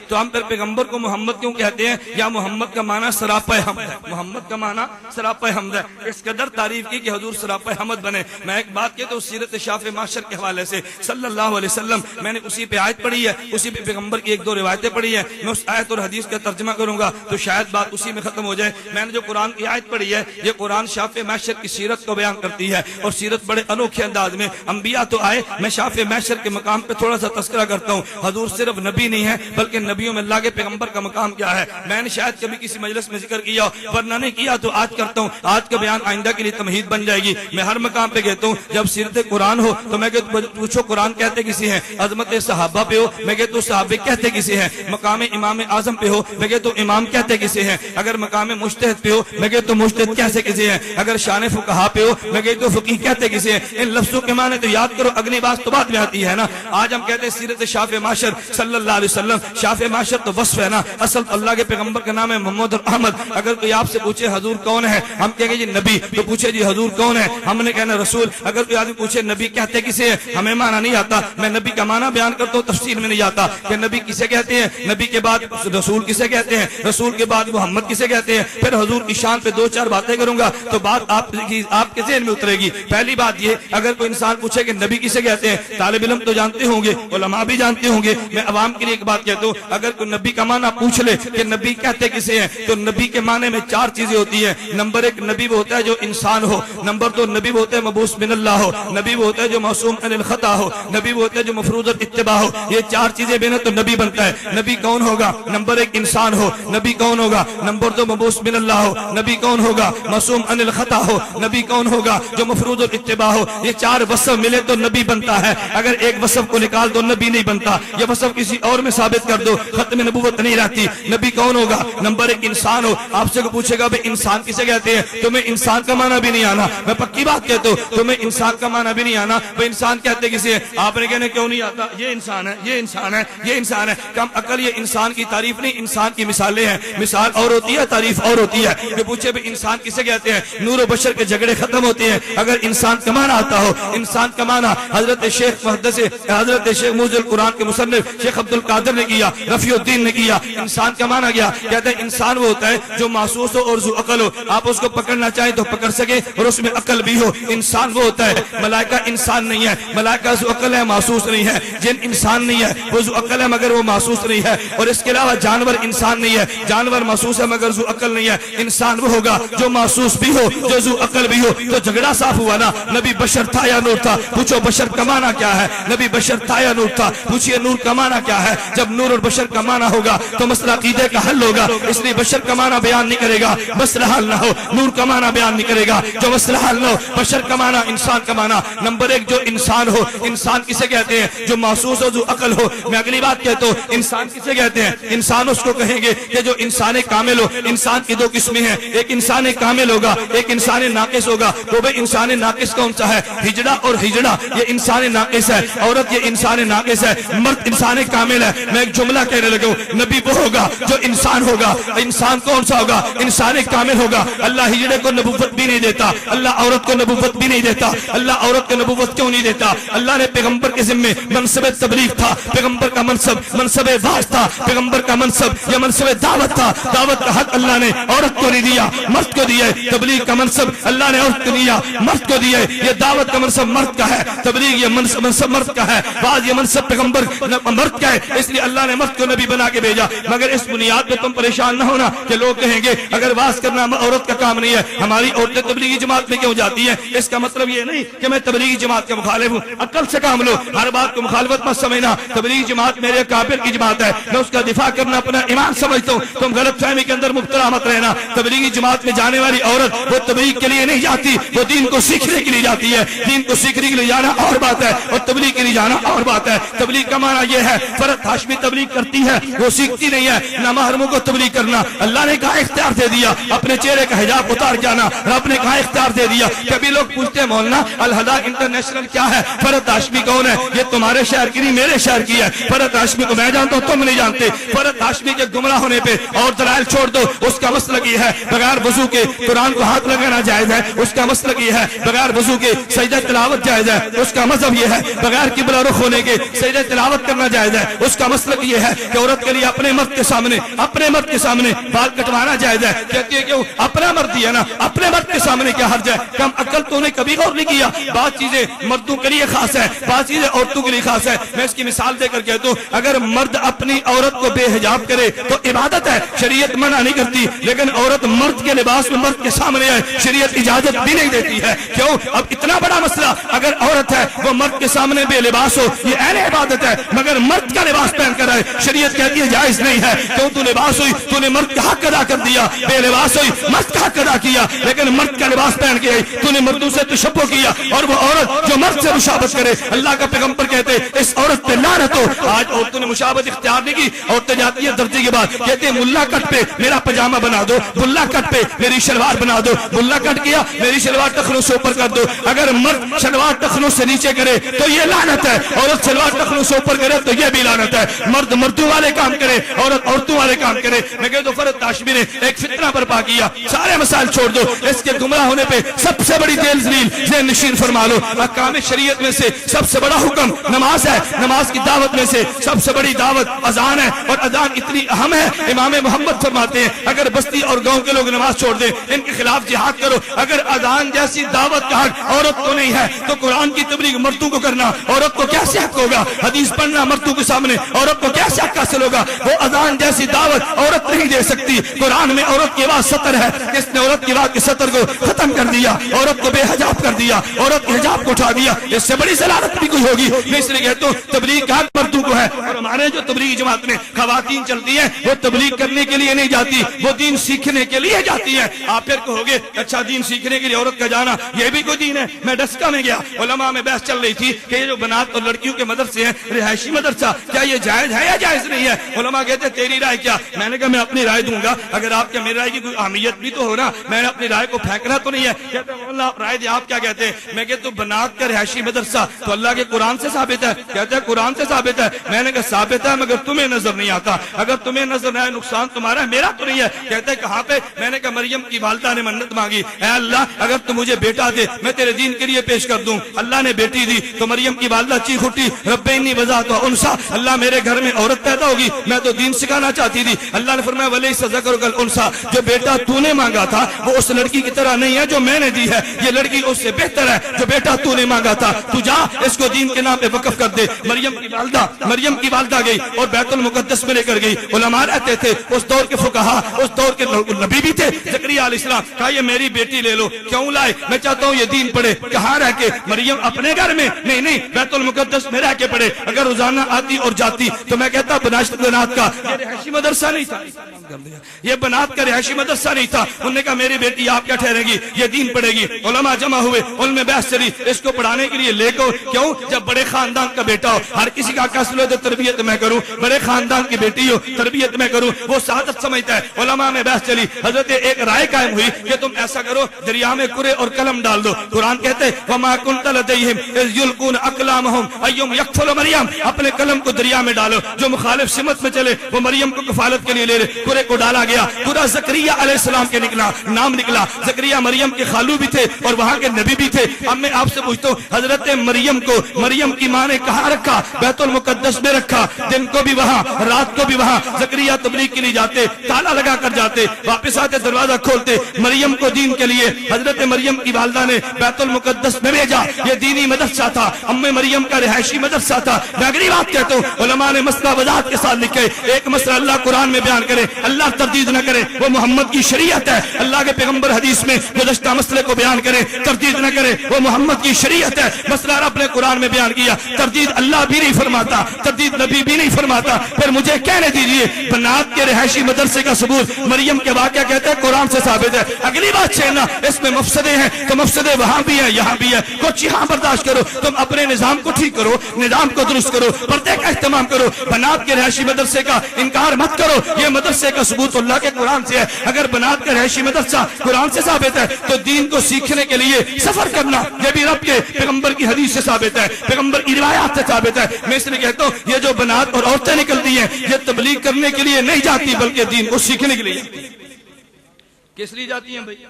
تو ہم پھر پیغمبر کو محمد کیوں کہتے ہیں, یا محمد کا معنی سراپا حمد ہے. محمد کا معنی سراپا حمد ہے. اس قدر تعریف کی کہ حضور سراپا حمد بنے. میں ایک بات کہتا ہوں سیرت شاف معاشر کے حوالے سے صلی اللہ علیہ وسلم, میں نے اسی پہ آیت پڑھی ہے, اسی پہ پیغمبر کی ایک دو روایتیں پڑھی ہیں. میں اس آیت اور حدیث کا ترجمہ کروں گا تو شاید بات اسی میں ختم ہو جائے. میں نے جو قرآن کی آیت پڑھی ہے, یہ قرآن شاف معاشر کی سیرت کو بیان کرتی ہے, اور سیرت بڑے انوکھے انداز میں. انبیاء تو آئے, میں شاف معاشر کے مقام پہ تھوڑا سا تذکرہ کرتا ہوں. حضور صرف نبی نہیں ہے بلکہ نبیوں میں اللہ کے پیغمبر کا مقام کیا ہے. میں نے شاید کبھی کسی مجلس میں ذکر کیا ورنہ نہیں کیا تو آج کرتا ہوں. آج کا بیان آئندہ کے لیے تمہید بن جائے گی. میں ہر مقام پہ کہتا ہوں جب سیرت قرآن ہو تو میں کہتا ہوں پوچھو قرآن کہتے کسی ہیں, عظمت صحابہ پہ ہو میں کہتا ہوں صحابہ کہتے کسی ہیں, مقام امام اعظم پہ ہو میں کہتا ہوں امام کہتے کسی ہیں, اگر مقام مجتہد پہ ہو میں کہتا ہوں مجتہد کیسے کسی ہیں, اگر شان فقہا پہ ہو میں کہتا ہوں فقیہ کہتے کسی ہیں. ان لفظوں کے معنی تو یاد کرو, اگلی بات تو بعد میں آتی ہے نا. آج ہم کہتے ہیں سیرت شاف معاشر صلی اللہ علیہ وسلم. شاف معاشر تو وصف ہے نا, اصل اللہ کے پیغمبر کا نام ہے محمد احمد. اگر کوئی آپ سے پوچھے حضور کون ہے, ہم کہیں گے جی نبی, تو پوچھے جی حضور کون ہے, ہم نے کہنا رسول. اگر کوئی آدمی پوچھے نبی کہتے کسے ہیں, ہمیں معنی نہیں آتا. میں نبی کا معنی بیان کرتا ہوں, تفسیر میں نہیں آتا کہ نبی کسے کہتے ہیں, نبی کے بعد رسول کسے کہتے ہیں, رسول کے بعد محمد کسے کہتے ہیں. پھر حضور کی شان پہ دو چار باتیں کروں گا تو بات آپ کے ذہن میں اترے گی. پہلی بات یہ, اگر کوئی انسان پوچھے کہ نبی کسے کہتے ہیں, طالب علم تو جانتے ہوں گے, علماء بھی جانتے ہوں گے, گے. میں عوام کے لیے ایک بات کہتا ہوں, اگر کوئی نبی کا معنی پوچھ لے کہ نبی کہتے کسے ہیں, تو نبی کے معنی میں 4 چیزیں ہوتی ہیں. نمبر 1, نبی وہ ہوتا ہے جو انسان ہو. نمبر 2, نبی وہ ہوتا ہے مبعوث من اللہ ہو. نبی وہ ہوتا ہے جو معصوم عن الخطا ہو. نبی وہ ہوتا ہے جو مفروض الاتباع ہو. یہ 4 چیزیں بنا تو نبی بنتا ہے. نبی کون ہوگا؟ نمبر 1, انسان ہو. نبی کون ہوگا؟ نمبر 2, مبعوث من اللہ ہو. نبی کون ہوگا؟ معصوم عن الخطا ہو. نبی کون ہوگا؟ جو مفروض الاتباع ہو. یہ 4 وصف ملے تو نبی بنتا ہے. اگر ایک وصف کو نکال دو نبی نہیں بنتا. یہ وصف کسی اور میں ثابت کر دو, ختم نبوت نہیں رہتی. نبی کون ہوگا؟ نمبر 1, انسان ہو. آپ سے کو پوچھے گا بھئی انسان کسے کہتے ہیں, تمہیں انسان کا معنی بھی نہیں آنا. میں پکی بات کہتا ہوں, تمہیں انسان کا معنی بھی نہیں آنا. وہ انسان کہتے کسے ہیں؟ آپ نے کہنے کیوں نہیں آتا؟ یہ انسان ہے, یہ انسان ہے, یہ انسان ہے. کم عقل, یہ انسان کی تعریف نہیں, انسان کی مثالیں ہیں. مثال اور ہوتی ہے, تعریف اور ہوتی ہے. کہ پوچھے بھئی انسان کسے کہتے ہیں, نور و بشر کے جھگڑے ختم ہوتے ہیں اگر انسان کا معنی آتا ہو. انسان کا معنی حضرت شیخ محدث حضرت شیخ موزی القرآن کے مصنف شیخ عبد القادر نے کیا, رفیع الدین نے کیا. انسان کا معنی کیا کہتے ہیں؟ انسان وہ ہوتا ہے جو محسوس ہو اور ذو عقل ہو. آپ اس کو پکڑنا چاہیں تو پکڑ سکے اور اس میں عقل بھی ہو. انسان وہ ہوتا ہے, ملائکہ انسان نہیں ہے, ملائکہ ذو عقل ہے, محسوس نہیں ہے. جن انسان نہیں ہے, وہ ذو عقل ہے مگر وہ محسوس نہیں ہے. اور اس کے علاوہ جانور انسان نہیں ہے, جانور محسوس ہے مگر ذو عقل نہیں ہے. انسان وہ ہوگا جو محسوس بھی ہو, جو ذو عقل بھی ہو. تو جھگڑا صاف ہوا نا, نبی بشر تھا یا نور تھا؟ پوچھو بشر کا معنی کیا ہے؟ نبی بشر تھا یا نور تھا؟ پوچھئے نور کا معنی کیا ہے؟ جب نور اور بشر کا معنی ہوگا تو مسئلہ عقیدے کا حل ہوگا. اس لیے بشر کا معنی بیان نہیں کرے گا, مسئلہ حل نہ ہو. نور کا معنی بیان نہیں کرے گا جو مسئلہ حل نہ ہو. بشر کا معنی, انسان کا معنی. نمبر 1, جو انسان ہو. انسان کسے کہتے ہیں؟ جو محسوس ہو, جو عقل ہو. میں اگلی بات کہتا ہوں, انسان کسے کہتے ہیں؟ انسان اس کو کہیں گے کہ جو انسان کامل ہو. انسان کی 2 قسمیں ہیں, ایک انسان کامل ہوگا, ایک انسان ناقص ہوگا. تو بھئی انسان ناقص کون سا ہے؟ ہجڑا اور ہجڑا, یہ انسان ناقص ہے. عورت یہ انسان ناقص ہے, مرد انسان کامل ہے. میں ایک جملہ کہنے لگا ہوں, نبی وہ ہوگا جو انسان ہوگا. انسان کون سا ہوگا؟ انسان کامل ہوگا. اللہ ہجڑے کو نبوت بھی نہیں دیتا, اللہ عورت کو نبوت بھی نہیں دیتا. اللہ عورت کو نبوت کیوں نہیں دیتا؟ اللہ نے پیغمبر کے ذمے منصب تبلیغ تھا, پیغمبر کا منصب واعظ تھا, پیغمبر کا منصب یہ منصب دعوت تھا. دعوت کا حق اللہ نے عورت کو نہیں دیا, مرد کو دیا. تبلیغ کا منصب اللہ نے عورت کو دیا, مرد کو دیا. یہ دعوت کا منصب مرد کا ہے, تبلیغ یہ منصب مرد کا ہے, واعظ یہ منصب پیغمبر مرد کا ہے. اس لیے اللہ نے مرد کو نبی بنا کے بھیجا. مگر اس بنیاد پہ تم پریشان نہ ہونا کہ لوگ کہیں گے اگر واعظ کرنا عورت کا کام نہیں ہے, ہماری عورتیں تبلیغی جماعت میں کیوں جاتی ہیں؟ اس کا مطلب یہ نہیں کہ میں تبلیغی جماعت کا مخالف ہوں. عقل سے کام لو, ہر بات کو مخالفت مت سمجھنا. تبلیغی جماعت میرے کافر کی جماعت ہے, میں اس کا دفاع کرنا اپنا ایمان سمجھتا ہوں. تم غلط فہمی کے اندر مبتلا مت رہنا. تبلیغی جماعت میں جانے والی عورت وہ تبلیغ کے لیے نہیں جاتی, وہ دین کو سیکھنے کے لیے جاتی ہے. دین کو سیکھنے کے لیے جانا اور بات ہے, اور تبلیغ کے لیے جانا اور بات ہے. تبلیغ کا معنی یہ ہے, فرد ہاشمی تبلیغ کرتی ہے, وہ سیکھتی نہیں ہے. نامحرموں کو تبلیغ کرنا اللہ نے کہا اختیار دے دیا, اپنے چہرے کا حجاب اتار جانا رب نے کہا اختیار دے دیا. کبھی لوگ پوچھتے ہیں مولانا الہدا انٹرنیشنل کیا ہے؟ فرد ہاشمی کون ہے؟ یہ تمہارے شہر کی نہیں میرے شہر کی ہے. فرد ہاشمی کو میں جانتا ہوں, تم نہیں جانتے. فرد ہاشمی کے گمراہ ہونے پہ اور دلائل چھوڑ دو. اس کا مسلک یہ ہے بغیر وضو کے قرآن کو ہاتھ لگانا جائز ہے, اس کا مسلک یہ ہے بغیر وضو کے سجدہ تلاوت جائز ہے, اس کا مذہب یہ ہے بغیر قبلہ رخ ہونے کے سجدہ تلاوت کرنا جائز ہے, اس کا مسلک یہ ہے کہ عورت کے لیے اپنے مرد کے سامنے بال کٹوانا جائز ہے. کہتی ہے کیوں؟ اپنا مرد ہی ہے نا, اپنے مرد کے سامنے کیا حرج ہے؟ کم عقل تو نے کبھی غور نہیں کیا. بعض چیزیں مردوں کے لیے خاص ہے, بعض چیزیں عورتوں کے لیے خاص ہے. میں اس کی مثال دے کر کہتا ہوں, اگر مرد اپنی عورت کو بے حجاب کرے تو عبادت ہے, شریعت منع نہیں کرتی. لیکن عورت مرد کے لباس میں مرد کے سامنے ہے, شریعت اجازت بھی نہیں دیتی ہے. کیوں؟ اب اتنا بڑا مسئلہ, اگر عورت ہے وہ مرد کے سامنے بے لباس ہو, یہ عین عبادت ہے, مگر مرد کا لباس پہن کر آئے, شریعت کہتی ہے جائز نہیں ہے. کیوں؟ تو لباس ہوئی, تو نے مرد کا حق ادا کر دیا. بے لباس ہوئی, مرد کا حق ادا کیا, لیکن مرد کا لباس پہن کے آئی, تو نے مردوں سے تشبہ کیا. اور وہ عورت جو مرد سے مشابہت کرے, اللہ کا پیغمبر کہتے اس عورت پہ لعنت ہو. آج عورتوں نے مشابہت اختیار نہیں کی. عورتیں جاتی ہے درجے کے بعد, کہتے ہیں ملا کٹ پہ میرا پجامہ بنا دو, ملا کٹ پہ میری شلوار بنا دو. ملا کٹ کیا, میری شلوار ٹخنوں سے اوپر کر دو. اگر مرد شلوار ٹخنوں سے نیچے کرے تو یہ لعنت ہے, عورت شلوار ٹخنوں سے اوپر کرے تو یہ بھی لعنت ہے. مرد مردوں والے کام کرے, عورت عورتوں والے کام کرے. میں کہتا ہوں فرد ہاشمی نے ایک فتنہ برپا کیا, سارے مسائل چھوڑ دو, اس کے گمراہ ہونے پہ سب سے بڑی ذیل ذلیل ذہن نشین فرما لو. احکام شریعت میں سے سب سے بڑا حکم نماز ہے, نماز کی دعوت میں سے سب سے بڑی دعوت اذان ہے, اور اذان اتنی اہم ہے امام محمد فرماتے ہیں اگر بستی اور گاؤں کے لوگ نماز چھوڑ دیں ان کے خلاف جہاد کرو. اگر اذان جیسی دعوت کا حق عورت کو نہیں ہے تو قرآن کی تبلیغ مردوں کو کرنا عورت کو کیسے حق ہوگا؟ حدیث پڑھنا مردوں کے سامنے عورت کو کیسے حق حاصل ہوگا؟ وہ اذان جیسی دعوت عورت نہیں دے سکتی. قرآن میں عورت کی آواز سطر ہے, جس نے عورت کی آواز کے سطر کو ختم کر دیا, عورت کو بے حجاب کر دیا, عورت کے حجاب کو اٹھا دیا, اس سے بڑی ضلالت بھی کوئی ہوگی. میں اس لیے کہتا ہوں تبلیغ کا حق مردوں کو ہے, اور ہمارے جو تبلیغی جماعت میں خواتین چلتی ہیں وہ تبلیغ کرنے کے لیے نہیں جاتی, وہ دین سیکھنے کے لیے جاتی ہیں. آپ پھر کہو گے اچھا دین سیکھنے کے لیے عورت کا جانا یہ بھی کوئی دین ہے؟ میں ڈسکا میں گیا, علماء میں بحث چل رہی تھی کہ یہ جو بنات اور لڑکیوں کے مدرسے ہیں رہائشی مدرسہ, کیا یہ جائز ہے یا جائز نہیں ہے؟ علماء کہتے ہیں تیری رائے کیا؟ میں نے کہا میں اپنی رائے دوں گا, اگر آپ کے میری رائے کی کوئی اہمیت بھی تو ہو نا, میں نے اپنی رائے کو پھینکنا تو نہیں ہے. کہتے ہیں مولانا آپ رائے دیں, آپ کیا کہتے ہیں؟ میں کہتا ہوں بنات کا رہائشی مدرسہ تو اللہ کے قرآن سے ثابت ہے. کہتے ہیں قرآن سے ثابت ہے. میں نے کہا ثابت ہے مگر تمہیں نظر نہیں آتا, اگر تمہیں نظر نہ آئے نقصان تمہارا ہے میرا تو نہیں ہے. کہتے ہیں کہاں پہ؟ میں نے کہا مریم کی والدہ نے منت مانگی, اے اللہ اگر تم مجھے بیٹا دے میں تیرے دین کے لیے پیش کر دوں. اللہ نے بیٹی دی تو مریم کی والدہ چیخ اٹھی رب انی وضعت انثى, اللہ میرے گھر میں عورت پیدا ہوگی, میں تو دین سکھانا چاہتی تھی. اللہ نے فرمایا ولیس ذکر کالانثى, جو بیٹا تو نے مانگا تھا وہ اس لڑکی کی طرح نہیں ہے جو میں نے دی ہے, یہ لڑکی اس سے بہتر ہے جو بیٹا تو نے مانگا تھا. تو جا اس کو دین کے نام پہ وقف کر دے. مریم کی والدہ گئی اور بیت المقدس میں لے کر گئی. علماء رہتے تھے اس دور کے فقہا, اس دور کے نبی بھی تھے. زکریا علیہ السلام کہا یہ میری بیٹی لے لو. کیوں لائے؟ میں چاہتا ہوں یہ دین پڑھے. کہاں رہ کے؟ مریم اپنے گھر میں نہیں, بیت المقدس میں رہ کے پڑھے. اگر روزانہ آتی اور جاتی تو میں کہتا بنات کا یہ رہائشی مدرسہ نہیں تھا, یہ بنات کا رہائشی مدرسہ نہیں تھا. انہوں نے کہا میری بیٹی آپ کیا ٹھہرے گی, یہ دین پڑھے گی. علماء جمع ہوئے, ان میں بحث چلی, اس کو پڑھانے کے لیے لے کو. کیوں؟ جب بڑے خاندان کا بیٹا ہو, ہر کسی کا قصد ہو تو تربیت میں کروں, بڑے خاندان کی بیٹی ہو تربیت میں کروں, وہ سعادت سمجھتا ہے. علماء میں بحث چلی, حضرت ایک رائے قائم ہوئی کہ تم ایسا کرو دریا میں کرے اور قلم ڈال دو. قرآن کہتے ہیں وما كنت لديهم اذ يلقون اقلامهم ايهم يكفل مریم, اپنے قلم کو دریا میں ڈالو, جو مخالف سمت میں چلے وہ مریم کو کفالت کے لیے لے لے. کرے کو ڈالا گیا, کرا زکریا علیہ السلام کے نام نکلا. زکریا مریم کے خالو بھی تھے اور وہاں کے نبی بھی تھے. اب میں آپ سے پوچھتا ہوں حضرت مریم کو مریم کی ماں نے کہاں رکھا؟ بیت المقدس میں رکھا, دن کو بھی وہاں رات کو بھی وہاں. زکریا تبلیغ کے لیے جاتے, تالا لگا کر جاتے, واپس آتے دروازہ کھولتے. مریم کو دین کے لیے حضرت مریم کی والدہ نے بیت المقدس میں بھیجا. یہ دینی مدرسہ تھا, مریم کا رہائشی مدرسہ تھا. میں اگلی بات کہتا ہوں علماء نے مسئلہ وضاحت کے ساتھ لکھے. ایک مسئلہ اللہ قرآن میں بیان کرے, اللہ تردید نہ کرے, وہ محمد کی شریعت ہے. اللہ کے پیغمبر حدیث میں گزشتہ مسئلے کو بیان کرے, تردید نہ کرے, وہ محمد کی شریعت ہے. مسئلہ رب نے قرآن میں بیان کیا, تردید اللہ بھی نہیں فرماتا, تردید نبی بھی نہیں فرماتا. پھر مجھے کہنے دیجیے بنات کے رہائشی مدرسے کا ثبوت مریم کے واقعہ کہتے ہیں قرآن سے ثابت ہے. اگلی بات چھیڑنا, اس میں مفسدے ہیں تو مفسدے وہاں بھی ہیں یہاں بھی ہے. کچھ یہاں برداشت کرو, تم اپنے نظام کو ٹھیک کرو, نظام کو درست کرو, پردے کا اہتمام کرو. بنات کے رہائشی مدرسے کا انکار مت کرو, یہ مدرسے کا ثبوت اللہ کے قرآن سے ہے. اگر بنات کا رہائشی مدرسہ قرآن سے ثابت ہے تو دین کو سیکھنے کے لیے سفر کرنا یہ بھی رب کے پیغمبر کی حدیث سے ثابت ہے, پیغمبر کی روایات سے ثابت ہے. میں اس لیے کہتا ہوں یہ جو بنات اور عورتیں نکلتی ہیں یہ تبلیغ کرنے کے لیے نہیں جاتی بلکہ دین کو سیکھنے کے لیے. کس لیے جاتی ہیں بھائی؟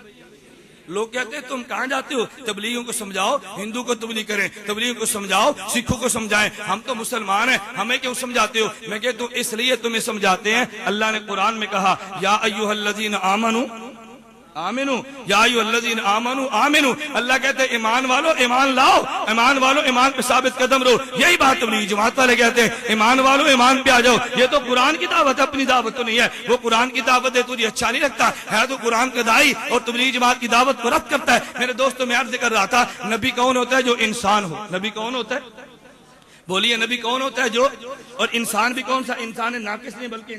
لوگ کہتے ہیں تم کہاں جاتے ہو؟ تبلیغیوں کو سمجھاؤ, ہندو کو تبلیغ کریں, تبلیغیوں کو سمجھاؤ, سکھوں کو سمجھائیں. ہم تو مسلمان ہیں, ہمیں کیوں سمجھاتے ہو؟ میں کہتا ہوں اس لیے تمہیں سمجھاتے ہیں. اللہ نے قرآن میں کہا یا ایھا الذین آمنوا آمنو, یا ایھا الذین آمنوا آمنو. اللہ کہتے ہیں ایمان والو ایمان لاؤ, ایمان والو ایمان پہ ثابت قدم رہو. یہی بات تبلیغی جماعت والے کہتے ہیں ایمان والو ایمان پہ آ جاؤ. یہ تو قرآن کی دعوت ہے, اپنی دعوت تو نہیں ہے. وہ قرآن کی دعوت ہے تجھے اچھا نہیں لگتا ہے تو قرآن کا داعی اور تبلیغی جماعت کی دعوت کو رد کرتا ہے. میرے دوستوں میں عرض کر رہا تھا نبی کون ہوتا ہے؟ جو انسان ہو. نبی کون ہوتا ہے؟ بولیے نبی کون ہوتا ہے؟ جو, اور انسان بھی کون سا؟ انسان ناقص نہیں بلکہ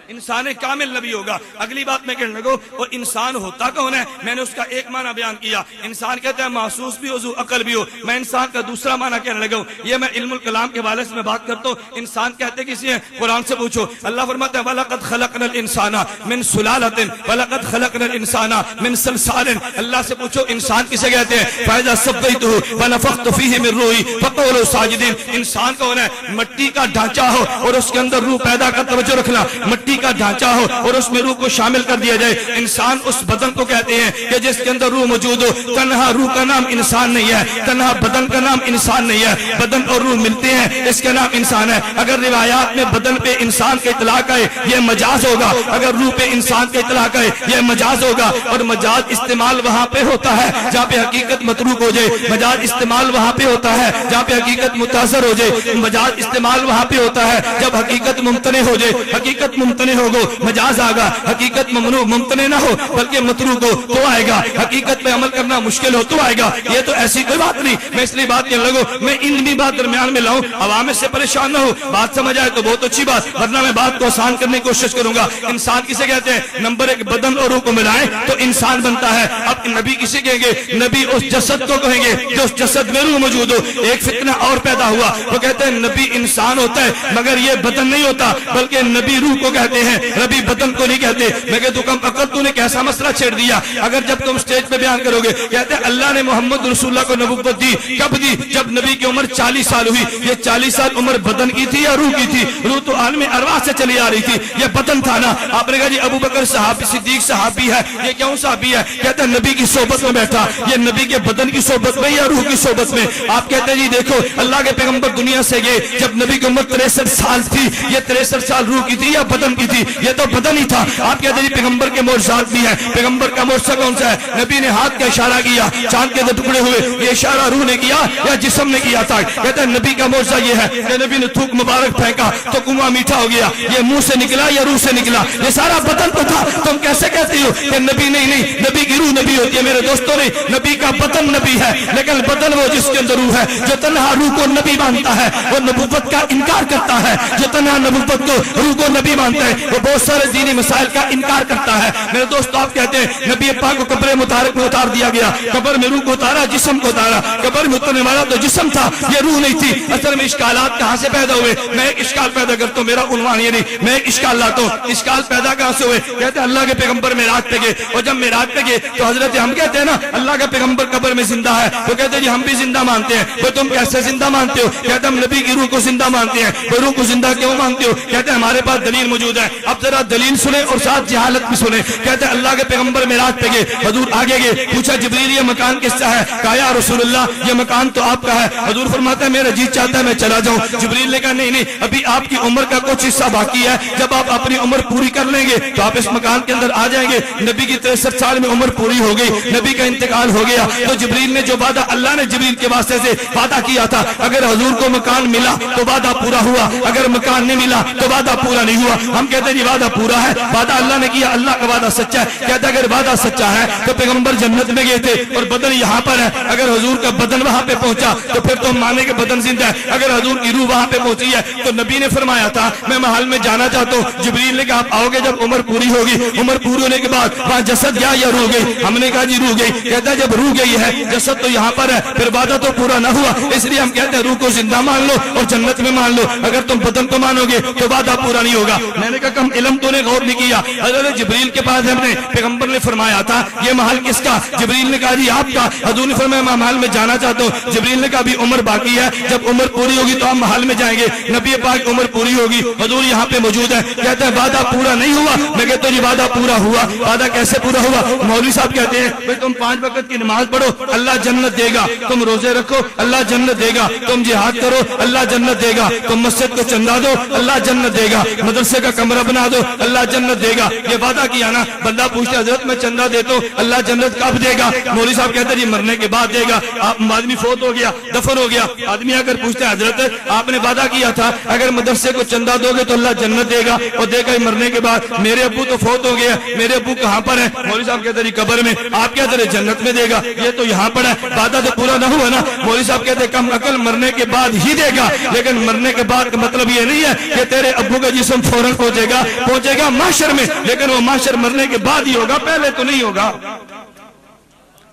انسان کامل نبی ہوگا. اگلی بات میں کہنے لگوں اور انسان ہوتا کون ہے؟ میں نے اس کا ایک معنی بیان کیا, انسان کہتا ہے محسوس بھی ہو ذو عقل بھی ہو. میں انسان کا دوسرا معنی کہنے لگا ہوں, یہ میں علم الکلام کے حوالے سے میں بات کرتا ہوں. انسان کہتے کسی ہیں؟ قرآن سے پوچھو. اللہ فرماتا ہے وَلَقَدْ خَلَقْنَا الْإِنسَانَ مِنْ سُلَالَةٍ وَلَقَدْ خَلَقْنَا الْإِنسَانَ مِنْ صَلْصَالٍ. اللہ سے پوچھو انسان کسے کہتے ہیں؟ فَإِذَا سَوَّيْتُهُ وَنَفَخْتُ فِيهِ مِنْ رُوحِي فَقُولُوا سَاجِدِينَ. انسان کون ہے؟ مٹی کا ڈھانچہ ہو اور اس کے اندر روح پیدا کر, توجہ رکھنا, مٹی کا ڈھانچہ ہو اور اس میں روح کو شامل کر دیا جائے. انسان اس بدن کو کہتے ہیں کہ جس کے اندر روح موجود ہو. تنہا روح کا نام انسان نہیں ہے, تنہا بدن کا نام انسان نہیں ہے. بدن اور روح ملتے ہیں, اس کا نام انسان ہے. اگر روایات میں بدن پہ انسان کا اطلاق ہے یہ مجاز ہوگا, اگر روح پہ انسان کا اطلاق ہے یہ مجاز ہوگا. اور مجاز استعمال وہاں پہ ہوتا ہے جہاں پہ حقیقت متروک ہو جائے. مجاز استعمال وہاں پہ ہوتا ہے جہاں پہ حقیقت متاثر ہو جائے. مجاز استعمال وہاں پہ ہوتا ہے جب حقیقت ممتنع ہو جائے. حقیقت ممتنع ہوگا مجاز آگا, حقیقت ممنوع ممتنع نہ ہو بلکہ متروک ہو تو آئے گا. حقیقت پہ عمل کرنا مشکل ہو تو آئے گا. یہ تو ایسی کوئی بات نہیں. میں اس لیے بات کہنے لگوں, میں علمی بات درمیان میں لاؤں, عوام سے پریشان نہ ہو. بات سمجھ آئے تو بہت اچھی بات, ورنہ میں بات کو آسان کرنے کی کوشش کروں گا. انسان کسے کہتے ہیں؟ نمبر ایک, بدن اور روح کو ملائیں تو انسان بنتا ہے. اب نبی کسے کہیں گے؟ نبی اس جسد کو کہیں گے جو اس جسد میں روح موجود ہو. ایک فتنہ اور پیدا ہوا, وہ کہتے ہیں نبی انسان ہوتا ہے مگر یہ بدن نہیں ہوتا, بلکہ نبی روح کو کہتے ہیں, نبی بدن کو نہیں کہتے. میں کہ تو کم عقل, تو نے کیسا مسئلہ چھیڑ دیا. اگر جب تم سٹیج پہ بیان کرو گے کہتے ہیں اللہ نے محمد رسول اللہ کو نبوت دی, کب دی؟ جب نبی کی عمر 40 سال ہوئی. یہ 40 سال عمر بدن کی تھی یا روح کی تھی؟ روح تو عالم ارواح سے چلی آ رہی تھی, یہ بدن تھا نا. آپ نے کہا جی ابو بکر صحابی, صدیق صحابی ہے, یہ کیوں صحابی ہے؟ کہتے ہیں نبی کی صحبت میں بیٹھا. یہ نبی کے بدن کی صحبت میں یا روح کی صحبت میں؟ آپ کہتے ہیں جی دیکھو اللہ کے پیغمبر دنیا سے گئے جب نبی کی عمر 63 سال تھی. یہ 63 سال روح کی تھی یا بدن کی تھی؟ یہ تو بدن ہی تھا. آپ کہتے ہیں جی پیغمبر کے معجزات بھی ہیں. پیغمبر کا معجزہ کون سا ہے؟ نبی نے ہاتھ کا اشارہ کیا, چاند کے 2 ٹکڑے ہوئے. یہ اشارہ روح نے کیا یا جسم نے کیا تھا؟ کہتے ہیں نبی کا معجزہ یہ ہے کہ نبی نے تھوک مبارک پھینکا تو کنواں میٹھا ہو گیا. یہ منہ سے نکلا یا روح سے نکلا؟ یہ سارا بدن تو تھا. تم کیسے کہتے ہو کہ نبی نہیں, نبی کی روح نبی ہوتی ہے؟ میرے دوستوں نے, نبی کا بدن نبی ہے, لیکن بدن وہ جس کے اندر روح ہے. جو تنہا روح کو نبی مانتا ہے وہ نبوت کا انکار کرتا ہے. جو تنہا نبوت کو روح کو نبی مانتا ہے وہ بہت سارے دینی مسائل کا انکار کرتا ہے. میرے دوست آپ کہتے ہیں نبی پاک کو قبر مطارق میں اتار دیا گیا, قبر میں روح کو اتارا, جسم کو اتارا. قبر میں اترنے والا تو جسم تھا, یہ روح نہیں تھی. اصل میں اشکالات کہاں سے پیدا ہوئے؟ میں ایک اشکال پیدا کرتا ہوں, میرا عنوان یہ نہیں, میں ایک اشکال لاتا ہوں. اشکال پیدا کہاں سے ہوئے؟ کہتے ہیں اللہ کے پیغمبر معراج پہ گئے, اور جب معراج پہ گئے تو حضرت ہم کہتے ہیں نا اللہ کا پیغمبر قبر میں زندہ ہے. وہ کہتے ہیں جی ہم بھی زندہ مانتے ہیں. وہ تم کیسے زندہ مانتے ہو؟ کہتے ہیں ہم نبی کی روح کو زندہ مانتے ہیں. وہ روح کو زندہ کیوں مانتے ہو؟ کہتے ہیں ہمارے پاس دلیل موجود ہے. اب ذرا دلیل سنیں اور ساتھ جہالت بھی سنیں. کہتے ہیں اللہ کے پیغمبر معراج پہ گئے, حضور آگے گئے, پوچھا جبریل یہ مکان کس کا ہے؟ کہا یا رسول اللہ یہ مکان تو آپ کا ہے. حضور فرماتا ہے میرا جی چاہتا ہے میں چلا جاؤں. جبریل نے کہا نہیں, ابھی آپ کی عمر کا کچھ حصہ باقی ہے, جب آپ اپنی عمر پوری کر لیں گے تو آپ اس مکان کے اندر آ جائیں گے. نبی کی 63 سال میں عمر پوری ہو گئی, نبی کا انتقال ہو گیا. تو جبریل نے جو وعدہ اللہ نے جبریل کے واسطے سے وعدہ کیا تھا, اگر حضور کو مکان ملا تو وعدہ پورا ہوا, اگر مکان نہیں ملا تو وعدہ پورا نہیں ہوا. ہم کہتے ہیں وعدہ پورا ہے, وعدہ اللہ نے کیا, اللہ کا وعدہ سچا ہے. کہتا ہے اگر وعدہ سچا ہے تو پیغمبر جنت میں گئے تھے اور بدن یہاں پر ہے. اگر حضور کا بدن وہاں پہ پہنچا تو پھر تو ہم مانے کہ بدن زندہ ہے. اگر حضور کی روح وہاں پہ پہنچی ہے تو نبی نے فرمایا تھا میں محل میں جانا چاہتا ہوں. جبریل نے کہا آپ آؤ گے جب عمر پوری ہوگی. عمر پوری ہونے کے بعد وہاں جسد گیا یا روح گئی؟ ہم نے کہا جی روح گئی. کہتا ہے جب روح گئی ہے جسد تو یہاں پر ہے, پھر وعدہ تو پورا نہ ہوا, اس لیے ہم کہتے ہیں روح کو زندہ مان لو اور جنت میں مان لو. اگر تم بدن کو مانو گے تو وعدہ پورا نہیں ہوگا. میں نے کہا کم علم تو نے غور نہیں کیا. حضرت جبریل کے پاس ہم نے پیغمبر نے فرمایا تھا یہ محل کس کا؟ جبریل نے کہا جی آپ کا. حضور نے فرمایا میں محل میں جانا چاہتا ہوں. جبریل نے کہا ابھی عمر باقی ہے, جب عمر پوری ہوگی تو ہم محل میں جائیں گے. نبی پاک عمر پوری ہوگی, حضور یہاں پہ موجود ہے. کہتے ہیں وعدہ پورا نہیں ہوا. میں کہتا ہوں جی وعدہ پورا ہوا. وعدہ کیسے پورا ہوا؟ مولوی صاحب کہتے ہیں بھائی تم 5 وقت کی نماز پڑھو اللہ جنت دے گا, تم روزے رکھو اللہ جنت دے گا, تم جہاد کرو اللہ جنت دے گا, تم مسجد کو چندہ دو اللہ جنت دے گا, مدرسے کا کمرہ بنا دو اللہ جنت دے گا. یہ وعدہ کیا نا. بندہ پوچھتا حضرت میں چندہ دیتا ہوں اللہ جنت کب دے گا؟ مولوی صاحب کہتے ہیں جی مرنے کے بعد دے گا. آپ آدمی فوت ہو گیا, دفن ہو گیا, آدمی اگر پوچھتا ہے حضرت آپ نے وعدہ کیا تھا اگر مدرسے کو چندہ دو گے تو اللہ جنت دے گا, اور دے گا ہی مرنے کے بعد. میرے ابو تو فوت ہو گیا, میرے ابو کہاں پر ہیں؟ مولوی صاحب کہتے ہیں قبر میں. آپ کہتے ہیں جنت میں دے گا, یہ تو یہاں پر ہے. وعدہ تو پورا نہ ہوا نا. مولوی صاحب کہتے ہیں کم عقل مرنے کے بعد ہی دے گا, لیکن مرنے کے بعد کا مطلب یہ نہیں ہے کہ تیرے ابو کا جسم فوراً پہنچے گا محشر میں, لیکن وہ محشر مرنے کے بعد ہی ہوگا, پہلے تو نہیں ہوگا.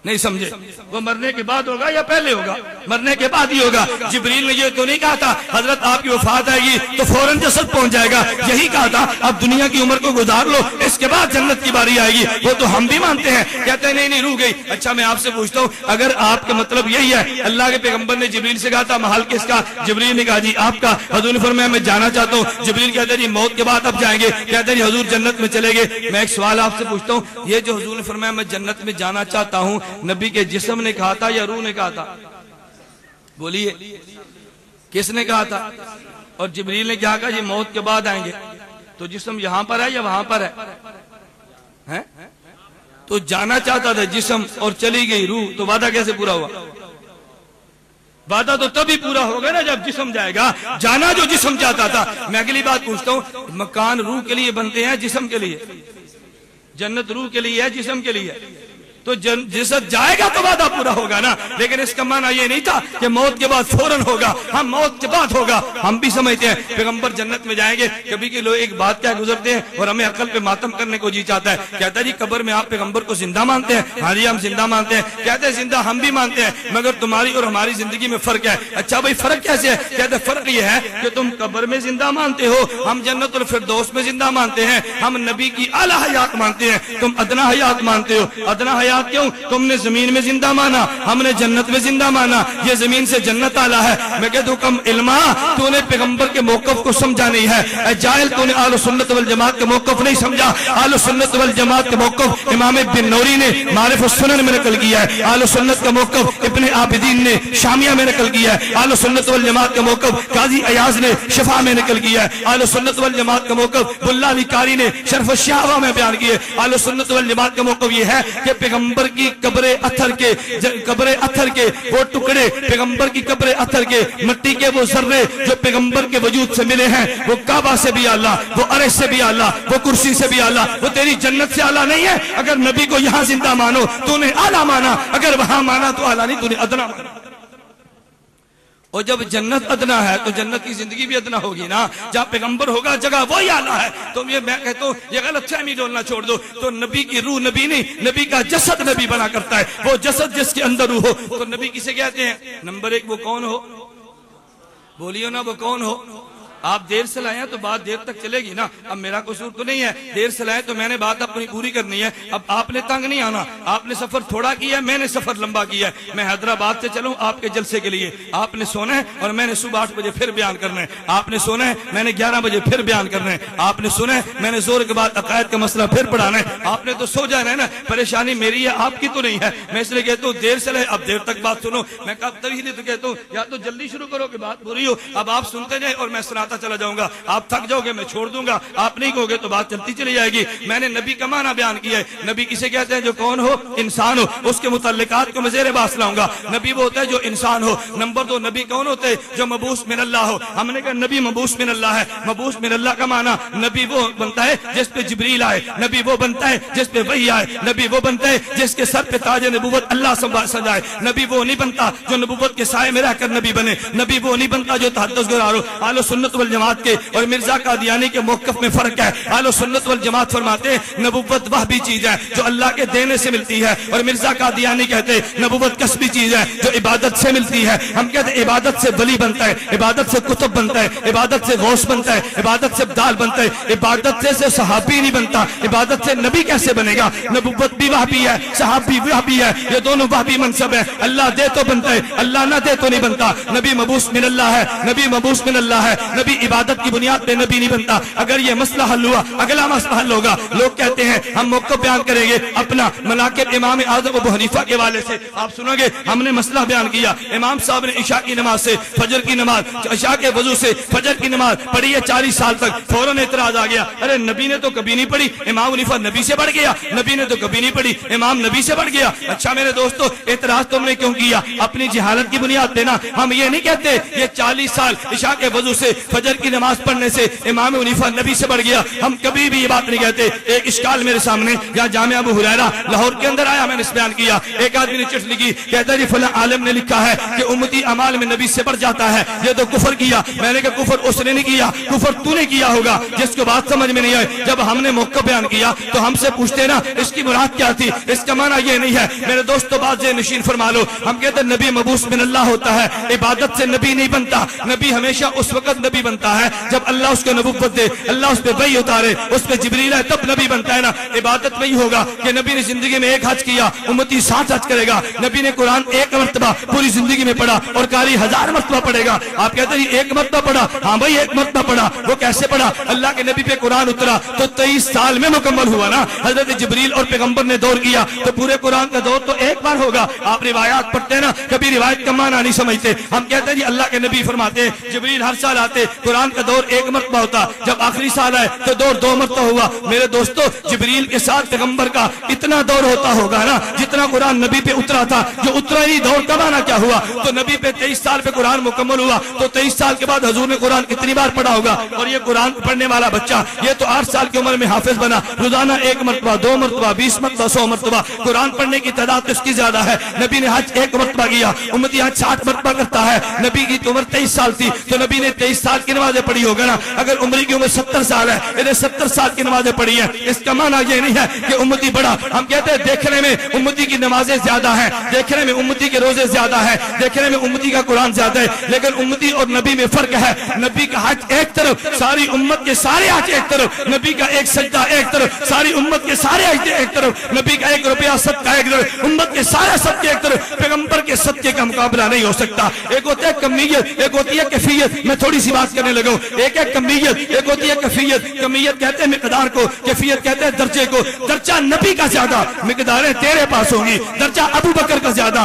نہیں سمجھے؟ وہ مرنے کے بعد ہوگا یا پہلے ہوگا؟ مرنے کے بعد ہی ہوگا۔ جبریل نے یہ تو نہیں کہا تھا حضرت آپ کی وفات آئے گی تو فوراً جسد پہنچ جائے گا، یہی کہا تھا اب دنیا کی عمر کو گزار لو، اس کے بعد جنت کی باری آئے گی۔ وہ تو ہم بھی مانتے ہیں، کہتے ہیں نہیں روح گئی۔ اچھا میں آپ سے پوچھتا ہوں، اگر آپ کا مطلب یہی ہے، اللہ کے پیغمبر نے جبریل سے کہا تھا محل کس کا؟ جبریل نے کہا جی آپ کا۔ حضور نے فرمایا میں جانا چاہتا ہوں۔ جبریل کہتے ہیں جی موت کے بعد اب جائیں گے، کہتے ہیں جی حضور جنت میں چلے گئے۔ میں ایک سوال آپ سے پوچھتا ہوں، یہ جو حضور نے فرمایا میں جنت میں جانا چاہتا ہوں، نبی کے جسم نے کہا تھا یا روح نے کہا تھا؟ بولیے کس نے کہا تھا؟ اور جبریل نے کیا کہا یہ موت کے بعد آئیں گے، تو جسم یہاں پر ہے یا وہاں پر ہے؟ تو جانا چاہتا تھا جسم اور چلی گئی روح، تو وعدہ کیسے پورا ہوا؟ وعدہ تو تبھی پورا ہوگا نا جب جسم جائے گا، جانا جو جسم چاہتا تھا۔ میں اگلی بات پوچھتا ہوں، مکان روح کے لیے بنتے ہیں جسم کے لیے؟ جنت روح کے لیے ہے جسم کے لیے؟ تو جسد جائے گا تو وعدہ پورا ہوگا نا، لیکن اس کا معنی یہ نہیں تھا کہ موت کے بعد فوراً ہوگا، ہم موت کے بعد ہوگا۔ ہم بھی سمجھتے ہیں پیغمبر جنت میں جائیں گے، کبھی کے لوگ ایک بات کیا گزرتے ہیں اور ہمیں عقل پہ ماتم کرنے کو جی چاہتا ہے، کہتا ہے جی قبر میں آپ پیغمبر کو زندہ مانتے ہیں؟ ہاں جی ہم زندہ مانتے ہیں۔ کہتے ہیں زندہ ہم بھی مانتے ہیں، مگر تمہاری اور ہماری زندگی میں فرق ہے۔ اچھا بھائی فرق کیسے ہے؟ کہتے ہیں فرق یہ ہے کہ تم قبر میں زندہ مانتے ہو، ہم جنت الفردوس میں زندہ مانتے ہیں، ہم نبی کی اعلیٰ حیات مانتے ہیں، تم ادنا حیات مانتے ہو۔ ادنا حیات کیوں؟ تم نے زمین میں زندہ مانا، ہم نے جنت میں زندہ مانا، یہ زمین سے جنت اعلیٰ ہے۔ میں کہتا ہوں کم علما، تو نے پیغمبر کے موقف کو سمجھا نہیں ہے، اے جاہل تو نے اہل سنت والجماعت کے موقف نہیں سمجھا۔ اہل سنت والجماعت کے موقف امام بن نوری نے معارف السنن میں نقل کیا ہے، اہل سنت کا موقف ابن عابدین نے شامیہ میں نقل کیا ہے، اہل سنت والجماعت کا موقف قاضی ایاز نے شفا میں نقل کیا ہے، اہل سنت والجماعت کا موقف ملا علی قاری نے شرف الشعبہ میں بیان کیا ہے۔ اہل سنت والجماعت کا موقف یہ ہے کہ پیغمبر کی قبر اتھر کے وہ ٹکڑے، پیغمبر کی قبر اتھر کے مٹی کے وہ ذرے جو پیغمبر کے وجود سے ملے ہیں، وہ کعبہ سے بھی اعلیٰ، وہ عرش سے بھی اعلیٰ، وہ کرسی سے بھی اعلیٰ، وہ تیری جنت سے اعلیٰ نہیں ہے۔ اگر نبی کو یہاں زندہ مانو تو نے اعلیٰ مانا، اگر وہاں مانا تو اعلیٰ نہیں، تو نے ادنا مانا۔ اور جب جنت ادنا ہے تو جنت کی زندگی بھی ادنا ہوگی نا، جہاں پیغمبر ہوگا جگہ وہی اعلیٰ ہے۔ تو یہ میں کہتا ہوں یہ غلط فہمی ڈولنا چھوڑ دو۔ تو نبی کی روح نبی نہیں، نبی کا جسد نبی بنا کرتا ہے، وہ جسد جس کے اندر روح ہو تو نبی کسے کہتے ہیں؟ نمبر ایک وہ کون ہو؟ بولیو نا وہ کون ہو؟ آپ دیر سے لائے ہیں تو بات دیر تک چلے گی نا۔ اب میرا قصور تو نہیں ہے، دیر سے لائے تو میں نے بات اپنی پوری کرنی ہے۔ اب آپ نے تنگ نہیں آنا، آپ نے سفر تھوڑا کیا ہے، میں نے سفر لمبا کیا ہے۔ میں حیدرآباد سے چلوں آپ کے جلسے کے لیے، آپ نے سونا ہے اور میں نے صبح 8 بجے پھر بیان کرنا ہے۔ آپ نے سونا ہے، میں نے 11 بجے پھر بیان کرنا ہے۔ آپ نے سنا ہے، میں نے زور کے بعد عقائد کا مسئلہ پھر پڑھانا ہے۔ آپ نے تو سو جانا ہے نا، پریشانی میری ہے آپ کی تو نہیں ہے۔ میں اس لیے کہتا ہوں دیر سے لائے، اب دیر تک بات سنو۔ میں کب تک ہی نہیں تو کہتا ہوں یا تو جلدی شروع کرو کہ بات پوری ہو۔ اب آپ سنتے جائیں اور میں سناتا چلا جاؤں گا، آپ تھک جاؤ گے میں چھوڑ دوں گا، آپ نہیں کہو گے تو بات چلتی چلی جائے گی۔ میں نے نبی کا معنی بیان کیا ہے۔ نبی کسے کہتے ہیں؟ جو کون ہو؟ انسان ہو۔ اس کے متعلقات کو میں زیر بحث لاؤں گا۔ نبی وہ ہوتا ہے جو انسان ہو۔ نمبر 2 نبی کون ہوتے ہیں؟ جو مبعوث من اللہ ہو۔ ہم نے کہا نبی مبعوث من اللہ ہے۔ مبعوث من اللہ کا معنی نبی وہ بنتا ہے جس پہ جبریل آئے، نبی وہ بنتا ہے جس پہ وحی آئے، نبی وہ بنتا ہے جس کے سر پہ تاج نبوت اللہ سجائے۔ نبی وہ نہیں بنتا جو نبوت کے سائے میں رہ کر نبی بنے، نبی وہ نہیں بنتا جو تحدث گزار ہو۔ اہل سنت والجماعت کے اور مرزا قادیانی کے موقف میں فرق ہے۔ اہل سنت والجماعت فرماتے ہیں نبوت وہ بھی چیز ہے جو اللہ کے دینے سے ملتی ہے، اور مرزا قادیانی کہتے ہیں نبوت کسبی چیز ہے جو عبادت سے ملتی ہے۔ ہم کہتے ہیں عبادت سے ولی بنتا ہے، عبادت سے کتب بنتا ہے، عبادت سے غوث بنتا ہے، عبادت سے ابدال بنتا ہے، عبادت سے صحابی نہیں بنتا۔ عبادت سے نبی کیسے بنے گا؟ نبوت بھی وہابی ہے، صحابی وہابی ہے، یہ دونوں وہابی منصب ہے۔ اللہ دے تو بنتا ہے، اللہ نہ دے تو نہیں بنتا۔ نبی مبعوث من اللہ ہے، نبی مبعوث من اللہ ہے، نبی عبادت کی بنیاد پہ نبی نہیں بنتا۔ اگر یہ مسئلہ حل ہوا اگلا مسئلہ حل ہوگا۔ لوگ کہتے ہیں ہم موقع بیان کریں گے اپنا مناقب امام اعظم ابو حنیفہ کے والے سے، آپ سنو گے ہم نے مسئلہ بیان کیا۔ امام صاحب نے عشاء کی نماز سے فجر کی نماز، عشاء کے وضو سے فجر کی نماز پڑھی ہے 40 سال تک، فوراً اعتراض آ گیا، ارے نبی نے تو کبھی نہیں پڑھی، امام حنیفہ نبی سے بڑھ گیا، نبی نے تو کبھی نہیں پڑھی، امام نبی سے بڑھ گیا۔ اچھا میرے دوستو اعتراض تم نے کیوں کیا؟ اپنی جہالت کی بنیاد پہ نا۔ ہم یہ نہیں کہتے یہ 40 سال عشاء کے وضو سے فجر کی نماز پڑھنے سے امام حنیفہ نبی سے بڑھ گیا، ہم کبھی بھی یہ بات نہیں کہتے۔ ایک اشکال میرے سامنے یا جامعہ ابو ہریرہ لاہور کے اندر آیا، میں نے اس بیان کیا، ایک آدمی نے چٹھ لکھی، کہتا ہے جی فلاں عالم نے لکھا ہے کہ امتی اعمال میں نبی سے بڑھ جاتا ہے، یہ تو کفر کیا۔ میں نے کہا کفر اس نے نہیں کیا، کفر تو نے کیا ہوگا جس کو بات سمجھ میں نہیں آئے۔ جب ہم نے موقع بیان کیا تو ہم سے پوچھتے نا اس کی مراد کیا تھی، اس کا معنی یہ نہیں ہے۔ میرے دوستو بات ذہن نشین فرما لو، ہم کہتے ہیں نبی مبعوث من اللہ ہوتا ہے، عبادت سے نبی نہیں بنتا۔ نبی ہمیشہ اس وقت نبی بنتا ہے جب اللہ اس کو نبوت دے، اللہ اس پہ وحی اتارے، اس پہ جبریل ہے، تب نبی بنتا ہے نا۔ عبادت وہی ہوگا کہ نبی نے زندگی میں ایک حج کیا، امتی 60 حج کرے گا۔ نبی نے قرآن ایک مرتبہ پوری زندگی میں پڑھا اور قاری 1000 مرتبہ پڑھے گا۔ آپ کہتے ہیں ایک مرتبہ پڑھا، ہاں بھائی ایک مرتبہ پڑھا، وہ کیسے پڑھا؟ اللہ کے نبی پہ قرآن اترا تو 23 سال میں مکمل ہوا نا۔ حضرت جبریل اور پیغمبر نے دور کیا تو پورے قرآن کا دور تو ایک بار ہوگا۔ آپ روایات پڑھتے ہیں نا، کبھی روایت کا معنی نہیں سمجھتے۔ ہم کہتے ہیں جی اللہ کے نبی فرماتے ہیں جبریل ہر سال آتے، قرآن کا دور ایک مرتبہ ہوتا، جب آخری سال آئے تو دور 2 مرتبہ ہوا۔ میرے دوستو جبریل کے ساتھ پیغمبر کا اتنا دور ہوتا ہوگا نا جتنا قرآن نبی پہ اترا تھا، جو اترا ہی دور کا معنی کیا ہوا؟ تو نبی پہ 23 سال پہ قرآن مکمل ہوا تو 23 سال کے بعد حضور نے قرآن کتنی بار پڑھا ہوگا؟ اور یہ قرآن پڑھنے والا بچہ یہ تو 8 سال کی عمر میں حافظ بنا، روزانہ 1 مرتبہ 2 مرتبہ 20 مرتبہ 100 مرتبہ قرآن پڑھنے کی تعداد اس کی زیادہ ہے۔ نبی نے حج 1 مرتبہ کیا، امتی حج 60 مرتبہ کرتا ہے۔ نبی کی عمر 23 سال تھی تو نبی نے 23 سال کی نمازیں پڑھی ہوگا نا۔ اگر عمر کی عمر 70 سال ہے، انہیں 70 سال کی نمازیں پڑھی ہیں، اس کا معنی یہ نہیں ہے کہ امتی بڑا۔ ہم کہتے ہیں دیکھنے میں امتی کی نمازیں زیادہ ہیں، دیکھنے میں امتی کے روزے زیادہ ہیں، دیکھنے میں امتی کا قرآن زیادہ ہے، لیکن امتی اور نبی میں فرق ہے۔ نبی کا حج ایک طرف، ساری امت کے سارے حج ایک طرف، نبی کا ایک سجدہ ایک طرف، ساری امت کے سارے حج ایک طرف، نبی کا 1 روپیہ صدقہ ایک طرف، امت کے سارے صدقے ایک طرف۔ پیغمبر کے صدقے کا مقابلہ نہیں ہو سکتا۔ ایک ہوتا ہے کمیت، ایک ہوتی ہے کیفیت۔ میں تھوڑی سی بات کرنے لگا ہوں، ایک ہے کمیت، ایک ہوتی ہے کیفیت۔ کمیت کہتے ہیں مقدار کو، کیفیت کہتے ہیں درجے کو۔ درجہ نبی کا زیادہ، مقداریں تیرے پاس ہوگی۔ درجہ ابو بکر کا زیادہ،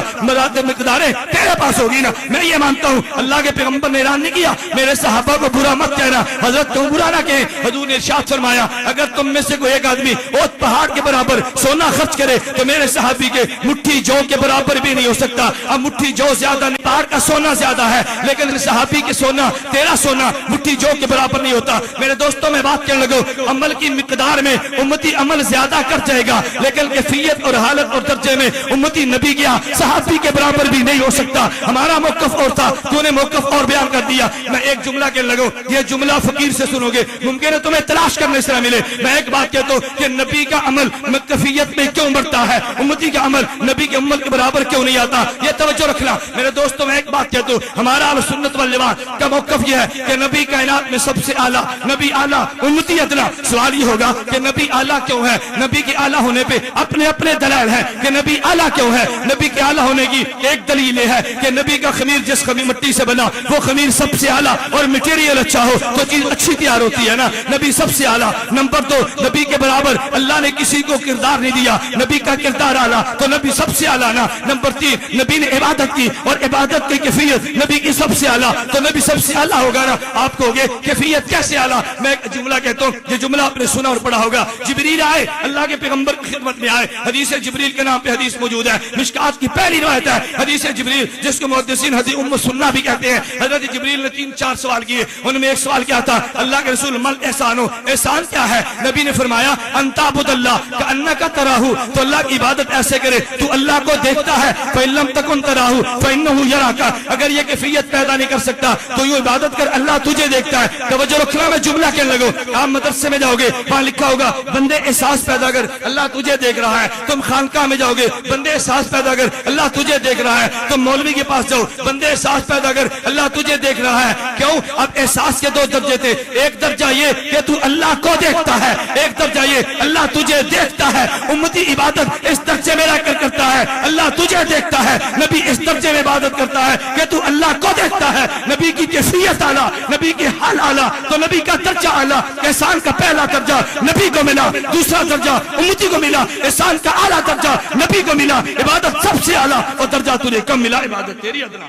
مقداریں تیرے پاس ہوگی نا۔ میں یہ مانتا ہوں اللہ کے پیغمبر نے اعلان نہیں کیا میرے صحابہ کو برا مت کہنا، حضرت تم برا نہ کہیں۔ حضور نے ارشاد فرمایا اگر تم میں سے کوئی ایک آدمی اوت پہاڑ کے برابر سونا خرچ کرے تو میرے صحابی کے مٹھی جو کے برابر بھی نہیں ہو سکتا۔ اب مٹھی جو زیادہ نہیں، پہاڑ کا سونا زیادہ ہے، لیکن صحابی کے سونا، تیرا سونا مٹھی جو کے برابر نہیں ہوتا۔ میرے دوستوں میں بات کرنے لگو، عمل کی مقدار میں امتی عمل زیادہ کر جائے گا، لیکن کیفیت اور حالت اور درجے میں امتی نبی گیا صحابی کے برابر بھی نہیں ہو سکتا۔ ہمارا موقف اور تھا، تو نے موقف اور بیان کر دیا۔ میں ایک جملہ کہنے لگا، یہ جملہ فقیر سے سنو گے، ممکن ہے تمہیں تلاش کرنے سے نہ ملے۔ میں ایک بات کہتا ہوں کہ نبی کا عمل کیفیت میں کیوں بڑھتا ہے، امتی کا عمل نبی کے عمل کے برابر کیوں نہیں آتا، یہ توجہ رکھنا۔ میرے دوستوں میں ایک بات کہتا ہوں، ہمارا اہل سنت والجماعت کا موقف یہ ہے کہ نبی کائنات میں سب سے اعلیٰ، نبی اعلیٰ، امتی ادنا۔ سوال یہ ہوگا کہ نبی اعلیٰ کیوں ہے؟ نبی کے اعلیٰ ہونے پہ اپنے اپنے دلائل ہیں کہ نبی اعلیٰ کیوں ہے۔ نبی کے اعلیٰ ہونے کی ایک دلیل یہ ہے کہ نبی کا خمیر جس خمیر مٹی سے بنا وہ خمیر سب سے اعلیٰ، اور مٹیریل اچھا ہو تو چیز اچھی تیار ہوتی ہے نا۔ نبی سب سے اعلیٰ۔ نمبر 2، نبی کے برابر اللہ نے کسی کو کردار نہیں دیا، نبی کا کردار اعلیٰ تو نبی سب سے اعلیٰ نا۔ نمبر 3، نبی نے عبادت کی اور عبادت کی کیفیت نبی کی سب سے اعلیٰ تو نبی سب سے اعلیٰ ہوگا نا۔ آپ کو گے کیفیت کیسے اعلیٰ؟ میں ایک جملہ کہتا ہوں، یہ جملہ آپ نے سنا اور پڑھا ہوگا۔ جبریل آئے، اللہ کے پیغمبر کی خدمت میں آئے، حدیث جبریل کے نام پہ حدیث موجود ہے، مشکات کی پہلی روایت ہے حدیث جبریل، جس کو محدثین حدیث ام سنہ بھی کہتے ہیں۔ حضرت جبریل نے 3-4 سوال کیے، ان میں ایک سوال کیا تھا، اللہ کے رسول مل احسان ہو، احسان کیا ہے؟ نبی نے فرمایا ان تعبد اللہ کأنک تراہ، تو اللہ کی عبادت ایسے کرے تو اللہ کو دیکھتا ہے، فإن لم تکن تراہ فإنہ یراک، اگر یہ کیفیت پیدا نہیں کر سکتا تو یہ عبادت کر، اللہ تجھے دیکھتا ہے۔ توجہ رکھنا، میں جملہ کہنے لگو، آپ مدرسے میں جاؤ گے وہاں لکھا ہوگا بندے احساس پیدا کر، اللہ تجھے دیکھ رہا ہے۔ تم خانقاہ میں جاؤ گے بندے احساس پیدا کر، اللہ تجھے دیکھ رہا ہے۔ تم مولوی کے پاس جاؤ بندے احساس پیدا کر، اللہ تجھے دیکھ رہا ہے۔ کیوں؟ اب احساس کے 2 درجے تھے، ایک درجہ یہ کہ تو اللہ کو دیکھتا ہے، ایک درجہ یہ اللہ تجھے دیکھتا ہے۔ امتی عبادت اس درجے میں رہ کر کرتا ہے، اللہ تجھے دیکھتا ہے۔ نبی اس درجے میں عبادت کرتا ہے کہ تو اللہ کو دیکھتا ہے۔ نبی کی کیفیت اعلیٰ، نبی کی حال اعلیٰ تو نبی کا درجہ اعلیٰ۔ احسان کا پہلا درجہ نبی کو ملا، دوسرا درجہ امتی کو ملا، احسان کا اعلیٰ درجہ نبی کو ملا، عبادت سب سے اعلیٰ اور درجہ تجھے کم ملا، عبادت تیری ادنا۔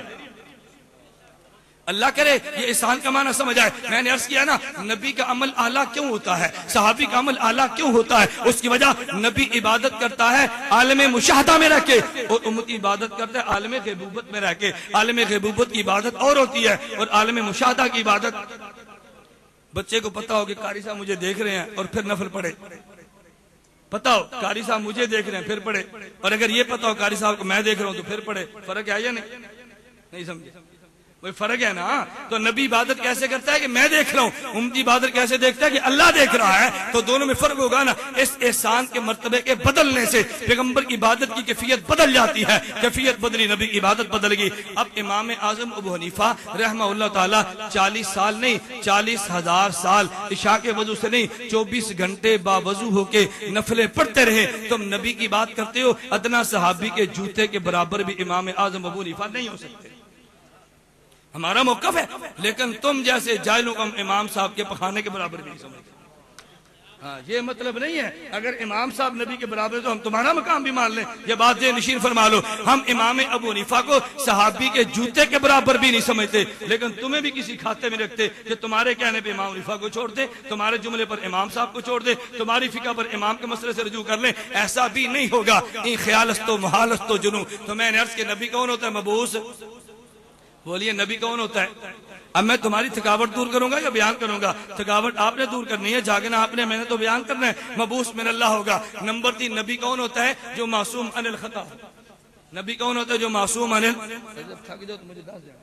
اللہ کرے یہ احسان کا معنی سمجھ آئے۔ میں نے عرض کیا نا نبی کا عمل اعلیٰ کیوں ہوتا ہے، صحابی کا عمل اعلیٰ کیوں ہوتا ہے؟ اس کی وجہ نبی عبادت کرتا ہے عالم مشاہدہ میں رہ کے، اور امتی عبادت کرتا ہے عالم غیبوبت میں رہ کے۔ عالم غیبوبت کی عبادت اور ہوتی ہے اور عالم مشاہدہ کی عبادت بچے کو پتا ہو کہ قاری صاحب مجھے دیکھ رہے ہیں اور پھر نفل پڑھے، پتا ہو قاری صاحب مجھے دیکھ رہے ہیں پھر پڑھے، اور اگر یہ پتا ہو قاری صاحب کو میں دیکھ رہا ہوں تو پھر پڑھے، فرق ہے یا نہیں سمجھے؟ وہی فرق ہے نا. تو نبی عبادت کیسے کرتا ہے کہ میں دیکھ رہا ہوں، امتی عبادت کیسے دیکھتا ہے کہ اللہ دیکھ رہا ہے. تو دونوں میں فرق ہوگا نا. اس احسان کے مرتبے کے بدلنے سے پیغمبر کی عبادت کی کیفیت بدل جاتی ہے. کیفیت بدلی، نبی کی عبادت بدل گئی. اب امام اعظم ابو حنیفہ رحمہ اللہ تعالی 40 سال نہیں 40,000 سال عشاء کے وضو سے نہیں 24 گھنٹے باوضو ہو کے نفلیں پڑھتے رہے. تم نبی کی بات کرتے ہو، ادنا صحابی کے جوتے کے برابر بھی امام اعظم ابو حنیفہ نہیں ہو سکتے. ہمارا موقف ہے، لیکن تم جیسے جاہلوں کو ہم امام صاحب کے پخانے کے برابر بھی نہیں سمجھتے. ہاں، یہ مطلب نہیں ہے اگر امام صاحب نبی کے برابر ہے تو ہم تمہارا مقام بھی مان لیں. یہ بات ذہن نشین فرما لو. ہم امام ابو حنیفہ کو صحابی کے جوتے کے برابر بھی نہیں سمجھتے، لیکن تمہیں بھی کسی کھاتے میں رکھتے کہ تمہارے کہنے پہ امام حنیفہ کو چھوڑ دے، تمہارے جملے پر امام صاحب کو چھوڑ دے، تمہاری فقہ پر امام کے مسئلے سے رجوع کر لیں. ایسا بھی نہیں ہوگا. ان خیالستو محالستو جنو. تو میں نے عرض کہ نبی کون ہوتا ہے؟ مبعوث. بولیے نبی کون ہوتا ہے؟ اب میں تمہاری تھکاوٹ دور کروں گا یا بیان کروں گا؟ تھکاوٹ آپ نے دور کرنی ہے، جاگنا آپ نے، میں نے تو بیان کرنا ہے. مبعوث من اللہ ہوگا. نمبر 3، نبی کون ہوتا ہے؟ جو معصوم عن الخطا. نبی کون ہوتا ہے؟ جو معصوم عن تھک جاؤ تو مجھے دس دینا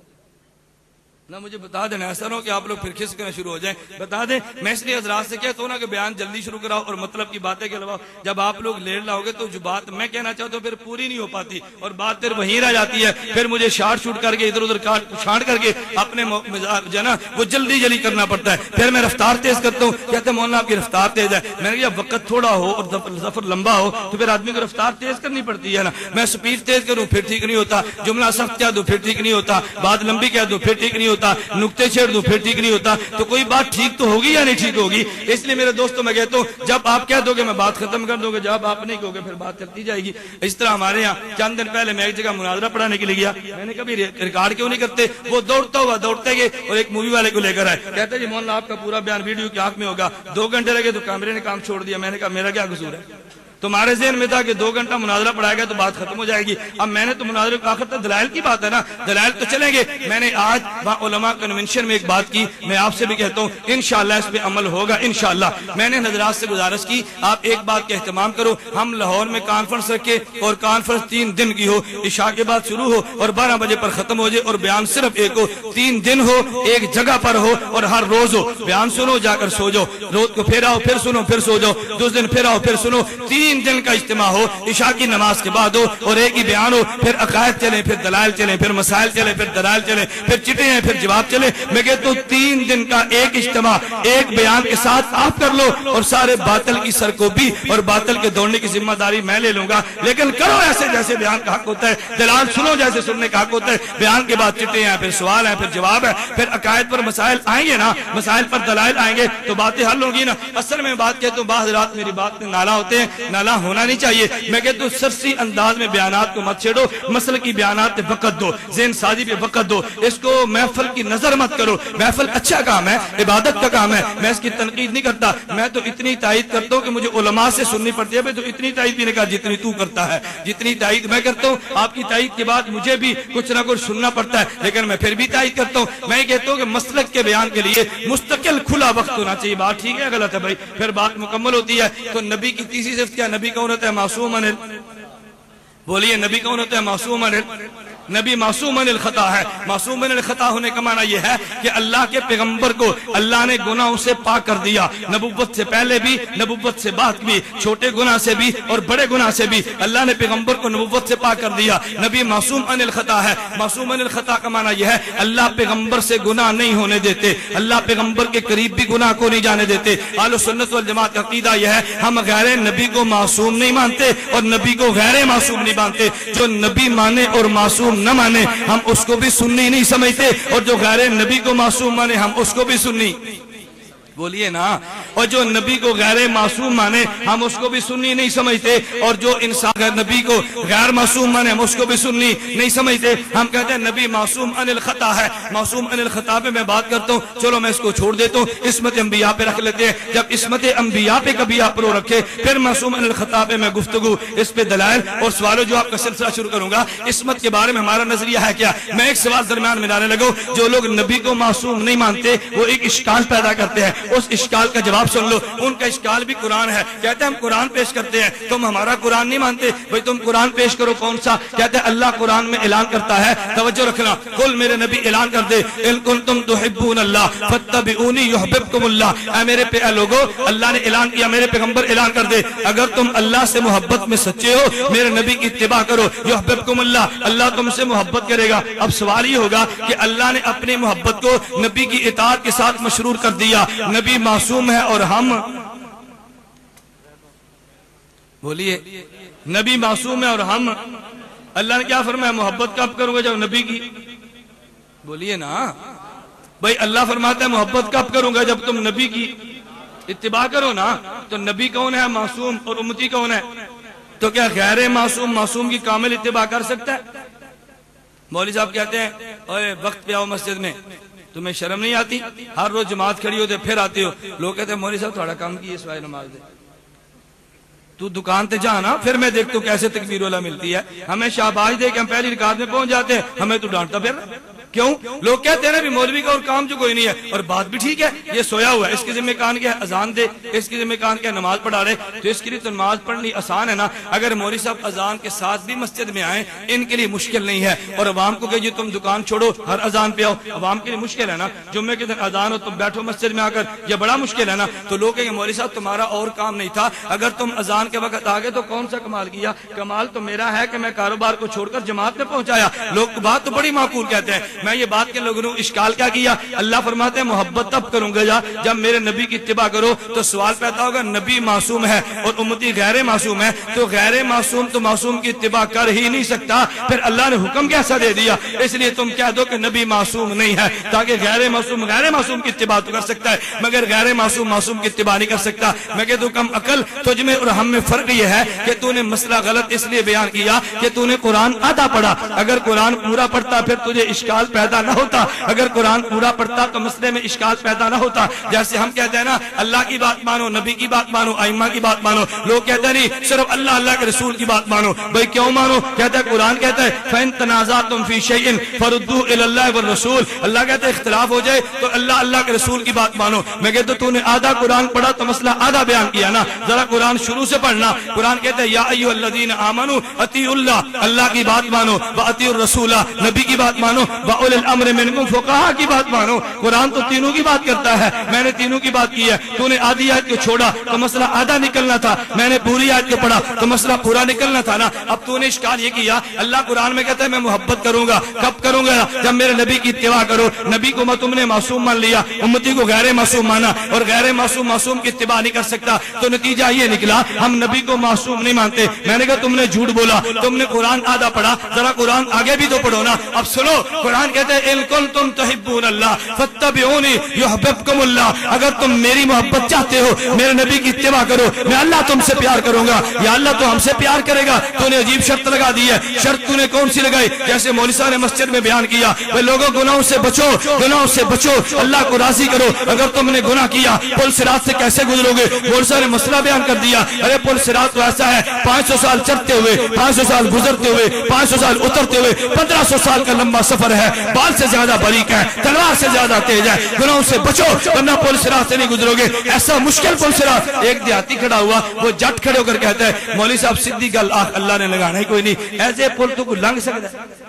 نہ، مجھے بتا دینا. ایسا نہ ہو کہ آپ لوگ پھر کھسکنا شروع ہو جائیں. بتا دیں. میں اس لیے حضرات سے کہتا ہوں نا کہ بیان جلدی شروع کراؤ اور مطلب کی باتیں کے علاوہ جب آپ لوگ لیٹ لاؤ گے تو جو بات میں کہنا چاہتا ہوں پھر پوری نہیں ہو پاتی اور بات پھر وہیں رہ جاتی ہے. پھر مجھے شارٹ شوٹ کر کے ادھر ادھر چھانٹ کر کے اپنے جو ہے نا وہ جلدی جلدی کرنا پڑتا ہے. پھر میں رفتار تیز کرتا ہوں، کہتے ہیں مولانا آپ کی رفتار تیز ہے. میں نے کہا وقت تھوڑا ہو اور سفر لمبا ہو تو پھر آدمی کو رفتار تیز کرنی پڑتی ہے نا. میں سپیڈ تیز کروں پھر ٹھیک نہیں ہوتا، جملہ سخت کہہ دوں پھر ٹھیک نہیں ہوتا، بات لمبی کہہ دوں پھر ٹھیک نہیں ہوتا، نقطے چھیڑ دوں پھر ٹھیک نہیں ہوتا. تو کوئی بات ٹھیک تو ہوگی یا نہیں ٹھیک ہوگی؟ اس لیے میرے دوستوں میں کہتا ہوں جب آپ کہہ دو گے میں بات ختم کر دوں گے، جب آپ نہیں کہو گے پھر بات چلتی جائے گی. اس طرح ہمارے یہاں چند دن پہلے میں ایک جگہ مناظرہ پڑھانے کے لیے گیا. میں نے کبھی ریکارڈ کیوں نہیں کرتے؟ وہ دوڑتے گئے اور ایک مووی والے کو لے کر آئے. کہتے جی مولانا آپ کا پورا بیان ویڈیو کی آنکھ میں ہوگا. 2 گھنٹے لگے تو کیمرے نے کام چھوڑ دیا. میں نے کہا میرا کیا قصور ہے؟ تمہارے ذہن میں تھا کہ 2 گھنٹہ مناظرہ پڑھائے گا تو بات ختم ہو جائے گی. اب میں نے تو مناظرے کو آخر تک دلائل کی بات ہے نا، دلائل تو چلیں گے. میں نے آج علماء کنونشن میں ایک بات کی، میں آپ سے بھی کہتا ہوں انشاءاللہ اس پہ عمل ہوگا انشاءاللہ. میں نے حضرات سے گزارش کی آپ ایک بات کا اہتمام کرو. ہم لاہور میں کانفرنس رکھے اور کانفرنس 3 دن کی ہو، عشاء کے بعد شروع ہو اور 12 بجے پر ختم ہو جائے اور بیان صرف ایک ہو. 3 دن ہو، ایک جگہ پر ہو اور ہر روز ہو. بیان سنو جا کر سو جاؤ، روز کو پھر آؤ پھر سنو پھر سو جاؤ، 2 دن پھر آؤ پھر سنو. 3 دن کا اجتماع ہو، عشاء کی نماز کے بعد ہو اور ایک ہی بیان ہو. پھر عقائد چلیں، پھر دلائل چلیں، پھر مسائل چلیں، پھر دلائل چلیں، پھر چٹیں ہیں، پھر جواب چلیں. میں کہتا ہوں 3 دن کا ایک اجتماع ایک بیان کے ساتھ آپ کر لو اور سارے باطل کی سرکوبی اور باطل کے دوڑنے کی ذمہ داری میں لے لوں گا. لیکن کرو ایسے جیسے بیان کا حق ہوتا ہے، دلائل سنو جیسے سننے کا حق ہوتا ہے. بیان کے بعد چٹیں ہیں، پھر سوال ہیں، پھر جواب ہے، پھر عقائد پر مسائل آئیں گے نا، مسائل پر دلائل آئیں گے تو باتیں حل ہوگی نا. اصل میں بات کہتا ہوں بعض رات میری بات میں نالا ہوتے ہیں، نالا ہونا نہیں چاہیے. میں کہتا ہوں سرسی انداز میں بیانات کو مت چھیڑو، مسئلہ کی بیانات پہ وقت دو، ذہن سازی پہ وقت دو. اس کو محفل کی نظر مت کرو. محفل اچھا کام ہے، عبادت کا کام ہے، میں اس کی تنقید نہیں کرتا. میں تو اتنی تائید کرتا ہوں کہ مجھے علماء سے سننی پڑتی ہے. میں تو اتنی تائید بھی نہیں کہا جتنی تو کرتا ہے. جتنی تائید میں کرتا ہوں آپ کی تائید کے بعد مجھے بھی کچھ نہ کچھ سننا پڑتا ہے، لیکن میں پھر بھی تائید کرتا ہوں. میں کہتا ہوں کہ مسلک کے بیان کے لیے مستقل کھلا وقت ہونا چاہیے. بات ٹھیک ہے غلط ہے بھائی؟ پھر بات مکمل ہوتی ہے. تو نبی کی تیسری صفت کیا؟ نبی کون ہوتا ہے؟ معصوم عن بولیے نبی کون ہوتا ہے؟ معصوم عن نبی معصوم عن الخطا ہے. معصوم عن الخطا ہونے کا معنی یہ ہے کہ اللہ کے پیغمبر کو اللہ نے گناہوں سے پاک کر دیا. نبوت سے پہلے بھی، نبوت سے بعد بھی، چھوٹے گناہ سے بھی اور بڑے گناہ سے بھی اللہ نے پیغمبر کو نبوت سے پاک کر دیا. نبی معصوم عن الخطا ہے. معصوم عن الخطا کا معنی یہ ہے اللہ پیغمبر سے گناہ نہیں ہونے دیتے، اللہ پیغمبر کے قریب بھی گناہ کو نہیں جانے دیتے. اہل سنت والجماعت کا عقیدہ یہ ہے ہم غیر نبی کو معصوم نہیں مانتے اور نبی کو غیر معصوم نہیں مانتے. جو نبی مانے اور معصوم نہ مانے ہم اس کو بھی سنی نہیں سمجھتے، اور جو غیر نبی کو معصوم مانے ہم اس کو بھی سنی. بولیے نا. اور جو نبی کو غیر معصوم مانے ہم اس کو بھی سنی نہیں سمجھتے, اور جو انسان نبی کو غیر معصوم مانے ہم اس کو بھی سنی نہیں سمجھتے. ہم کہتے ہیں نبی معصوم عن الخطا ہے. معصوم عن الخطا پہ میں بات کرتا ہوں, چلو میں اس کو چھوڑ دیتا ہوں, عصمت انبیاء پہ رکھ لیتے ہیں. جب عصمت انبیاء پہ کبھی آپ رو رکھے پھر معصوم عن الخطا پہ میں گفتگو اس پہ دلائل اور سوال و جواب کا سلسلہ شروع کروں گا. عصمت کے بارے میں ہمارا نظریہ ہے کیا؟ میں ایک سوال درمیان میں لانے لگا. جو لوگ نبی کو معصوم نہیں مانتے وہ ایک اشکال پیدا کرتے ہیں, اس اشکال کا جواب سن لو. ان کا اشکال بھی قرآن ہے. کہتے ہیں ہم قرآن پیش کرتے ہیں, تم ہمارا قرآن نہیں مانتے. بھئی تم قرآن پیش کرو, کون سا؟ کہتے ہیں اللہ قرآن میں اعلان کرتا ہے, توجہ رکھنا, قل میرے نبی اعلان کر دے, ان کنتم تحبون اللہ فاتبعونی یحببکم اللہ. اے میرے پہ لوگو, اللہ نے اعلان کیا, میرے پیغمبر اعلان کر دے, اگر تم اللہ سے محبت میں سچے ہو میرے نبی کی اتباع کرو, یحببکم اللہ, اللہ تم سے محبت کرے گا. اب سوال یہ ہوگا کہ اللہ نے اپنی محبت کو نبی کی اطاعت کے ساتھ مشرور کر دیا. نبی معصوم ہے اور ہم, بولیے, نبی معصوم ہے اور ہم, اللہ نے کیا فرمایا؟ محبت کب کروں گا؟ جب نبی کی, بولیے نا بھائی, اللہ فرماتا ہے محبت کب کروں گا؟ جب تم نبی کی اتباع کرو نا. تو نبی کون ہے؟ معصوم, اور امتی کون ہے؟ تو کیا غیر معصوم معصوم کی کامل اتباع کر سکتا ہے؟ مولوی صاحب کہتے ہیں اوے وقت پہ آؤ مسجد میں, تمہیں شرم نہیں آتی؟ ہر روز جماعت کھڑی ہوتے پھر آتے ہو. لوگ کہتے ہیں مولوی صاحب تھوڑا کام کی سوائے نماز دے, تو دکان تے جانا پھر میں دیکھتا ہوں کیسے تکبیر والا ملتی ہے. ہمیں شاباش دے کہ ہم پہلی رکعت میں پہنچ جاتے ہیں, ہمیں تو ڈانٹتا پھر کیوں؟ لوگ کہتے ہیں نا بھی مولوی کا اور کام جو کوئی نہیں ہے, اور بات بھی ٹھیک ہے, یہ سویا ہوا ہے, اس کے ذمہ کان کیا ہے؟ اذان دے. اس کے ذمہ کان کیا ہے؟ نماز پڑھا رہے. تو اس کے لیے تو نماز پڑھنی آسان ہے نا. اگر مولوی صاحب اذان کے ساتھ بھی مسجد میں آئیں ان کے لیے مشکل نہیں ہے, اور عوام کو کہ تم دکان چھوڑو ہر اذان پہ آؤ, عوام کے لیے مشکل ہے نا. جمعے کے دن اذان ہو تم بیٹھو مسجد میں آ کر, یہ بڑا مشکل ہے نا. تو لوگ کہیں مولوی صاحب تمہارا اور کام نہیں تھا, اگر تم اذان کے وقت آ گئے تو کون سا کمال کیا؟ کمال تو میرا ہے کہ میں کاروبار کو چھوڑ کر جماعت میں پہنچایا. لوگ بات تو بڑی معقول کہتے ہیں. میں یہ بات کے لوگوں اشکال کیا کیا؟ اللہ فرماتے ہیں محبت تب کروں گا جب میرے نبی کی اتباع کرو. تو سوال پیدا ہوگا, نبی معصوم ہے اور امتی غیر معصوم ہے, تو غیر معصوم تو معصوم کی اتباع کر ہی نہیں سکتا. پھر اللہ نے حکم کیسا دے دیا؟ اس لیے تم کہہ دو کہ نبی معصوم نہیں ہے, تاکہ غیر معصوم کی اتباع تو کر سکتا ہے مگر غیر معصوم کی اتباع نہیں کر سکتا. میں کہتا ہوں کم عقل, تجھ میں اور ہم میں فرق یہ ہے کہ تو نے مسئلہ غلط اس لیے بیان کیا کہ تو نے قرآن آدھا پڑھا. اگر قرآن پورا پڑھتا پھر تجھے اشکال پیدا نہ ہوتا. اگر قرآن پورا پڑھتا تو مسئلے میں اشکال پیدا نہ ہوتا. جیسے ہم کہتے ہیں نا اللہ کی بات مانو, نبی کی بات مانو, ائمہ کی بات مانو. لوگ کہتے ہیں نہیں صرف اللہ کے رسول کی بات مانو. بھئی کیوں مانو؟ کہتا ہے قرآن کہتا ہے فَإِن تَنَازَعْتُمْ فِي شَيْءٍ فَرُدُّوهُ إِلَى اللَّهِ وَالرَّسُولِ. اللہ کہتا ہے اختلاف ہو جائے تو اللہ کے رسول کی بات مانو. میں کہتا ہوں تو نے آدھا قرآن پڑھا تو مسئلہ آدھا بیان کیا نا, ذرا قرآن شروع سے پڑھنا. قرآن کہتا ہے یا ایھا الذین آمنوا اطیعوا اللہ, اللہ کی بات مانو, واطیعوا الرسول, نبی کی بات مانو, واولی الامر منکم, فقہا کی بات مانو. قرآن تو تینوں کی بات کرتا ہے, میں نے تینوں کی بات کی ہے. تو نے آدھی آیت کو چھوڑا تو مسئلہ آدھا نکلنا تھا, میں نے پوری آیت کو پڑھا تو مسئلہ پورا نکلنا تھا نا. اب تو نے اشکال یہ کیا, اللہ قرآن میں کہتا ہے میں محبت کروں گا. کب کروں گا؟ جب میرے نبی کی اتباع کرو. نبی کو تم نے معصوم مان لیا, امتی کو غیر معصوم مانا, اور غیر معصوم کی اتباع نہیں کر سکتا. تو نتیجہ یہ نکلا ہم نبی کو معصوم نہیں مانتے. میں نے کہا تم نے جھوٹ بولا, تم نے قرآن آدھا پڑھا, ذرا قرآن آگے بھی تو پڑھو نا. اب سنو, قرآن کہتا ہے ان کنتم تحبون اللہ فاتبعونی یحببکم اللہ. اگر تم میری محبت چاہتے ہو میرے نبی کی اتباع کرو, میں اللہ تم سے پیار کروں گا. یا اللہ تو ہم سے پیار کرے گا. تو نے عجیب شرط لگا دی ہے. شرط تو نے کون سی لگائی؟ جیسے مولوی صاحب نے مسجد میں بیان کیا, وہ لوگوں گناہوں سے بچو, گناہوں سے بچو, اللہ کو راضی کرو. اگر تم نے گناہ کیا پل صراط سے کیسے گزرو گے؟ مولوی صاحب نے مسئلہ بیان کر دیا. ارے پل صراط تو ایسا ہے 500 سال چڑھتے ہوئے, 500 سال گزرتے ہوئے, 500 سال اترتے ہوئے, 1500 سال کا لمبا سفر ہے. بال سے زیادہ باریک ہے, تلوار سے زیادہ تیز ہے. گناہوں سے بچو ورنہ پل صراط سے نہیں گزرو گے. ایسا مشکل پل صراط. ایک دیہاتی کھڑا ہوا, وہ جٹ کھڑے ہو کر کہتا ہے مولوی صاحب سیدھی گل اللہ نے لگانا ہی کوئی نہیں, ایسے پل تو کوئی لنگ سکتا ہے.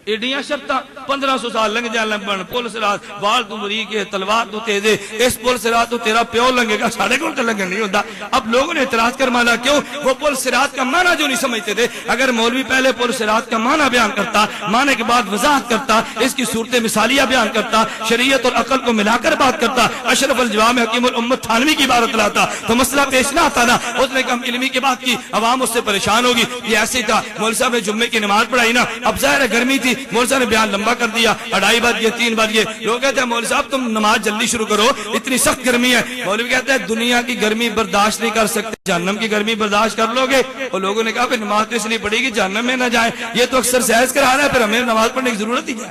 ایڈیاں شرطاں 1500 سال لنگ جان لمبن پل صراط, وال تو بریک ہے, تلوار تو تیز ہے. اس پل صراط تو تیرا پیو لنگے گا, ساڑھے کو تو لنگن نہیں ہوتا. اب لوگوں نے اعتراض کر مانا کیوں؟ وہ پل صراط کا معنی جو نہیں سمجھتے تھے. اگر مولوی پہلے پل صراط کا معنی بیان کرتا, معنی کے بعد وضاحت کرتا, اس کی صورت مثالیہ بیان کرتا, شریعت اور عقل کو ملا کر بات کرتا, اشرف الجوام حکیم الامت تھانوی کی عبارت لاتا تو مسئلہ پیش نہ آتا نا. اس نے کم علمی کی بات کی, عوام اس سے پریشان ہوگی. یہ ایسے تھا, مولوی صاحب نے جمعے کی نماز پڑھائی نا, اب ظاہر ہے گرمی تھی, مولوی صاحب نے بیان لمبا کر دیا، 2:30 بج گئے، 3 بج گئے، لوگ کہتے ہیں مولوی صاحب تم نماز جلدی شروع کرو، اتنی سخت گرمی ہے۔ مولوی کہتے ہیں دنیا کی گرمی برداشت نہیں کر سکتے، جہنم کی گرمی برداشت کر لو گے؟ اور لوگوں نے کہا کہ نماز تو اس لیے پڑھے گی جہنم میں نہ جائیں، یہ تو ایکسرسائز کرا رہا ہے، پھر ہمیں نماز پڑھنے کی ضرورت ہی کیا؟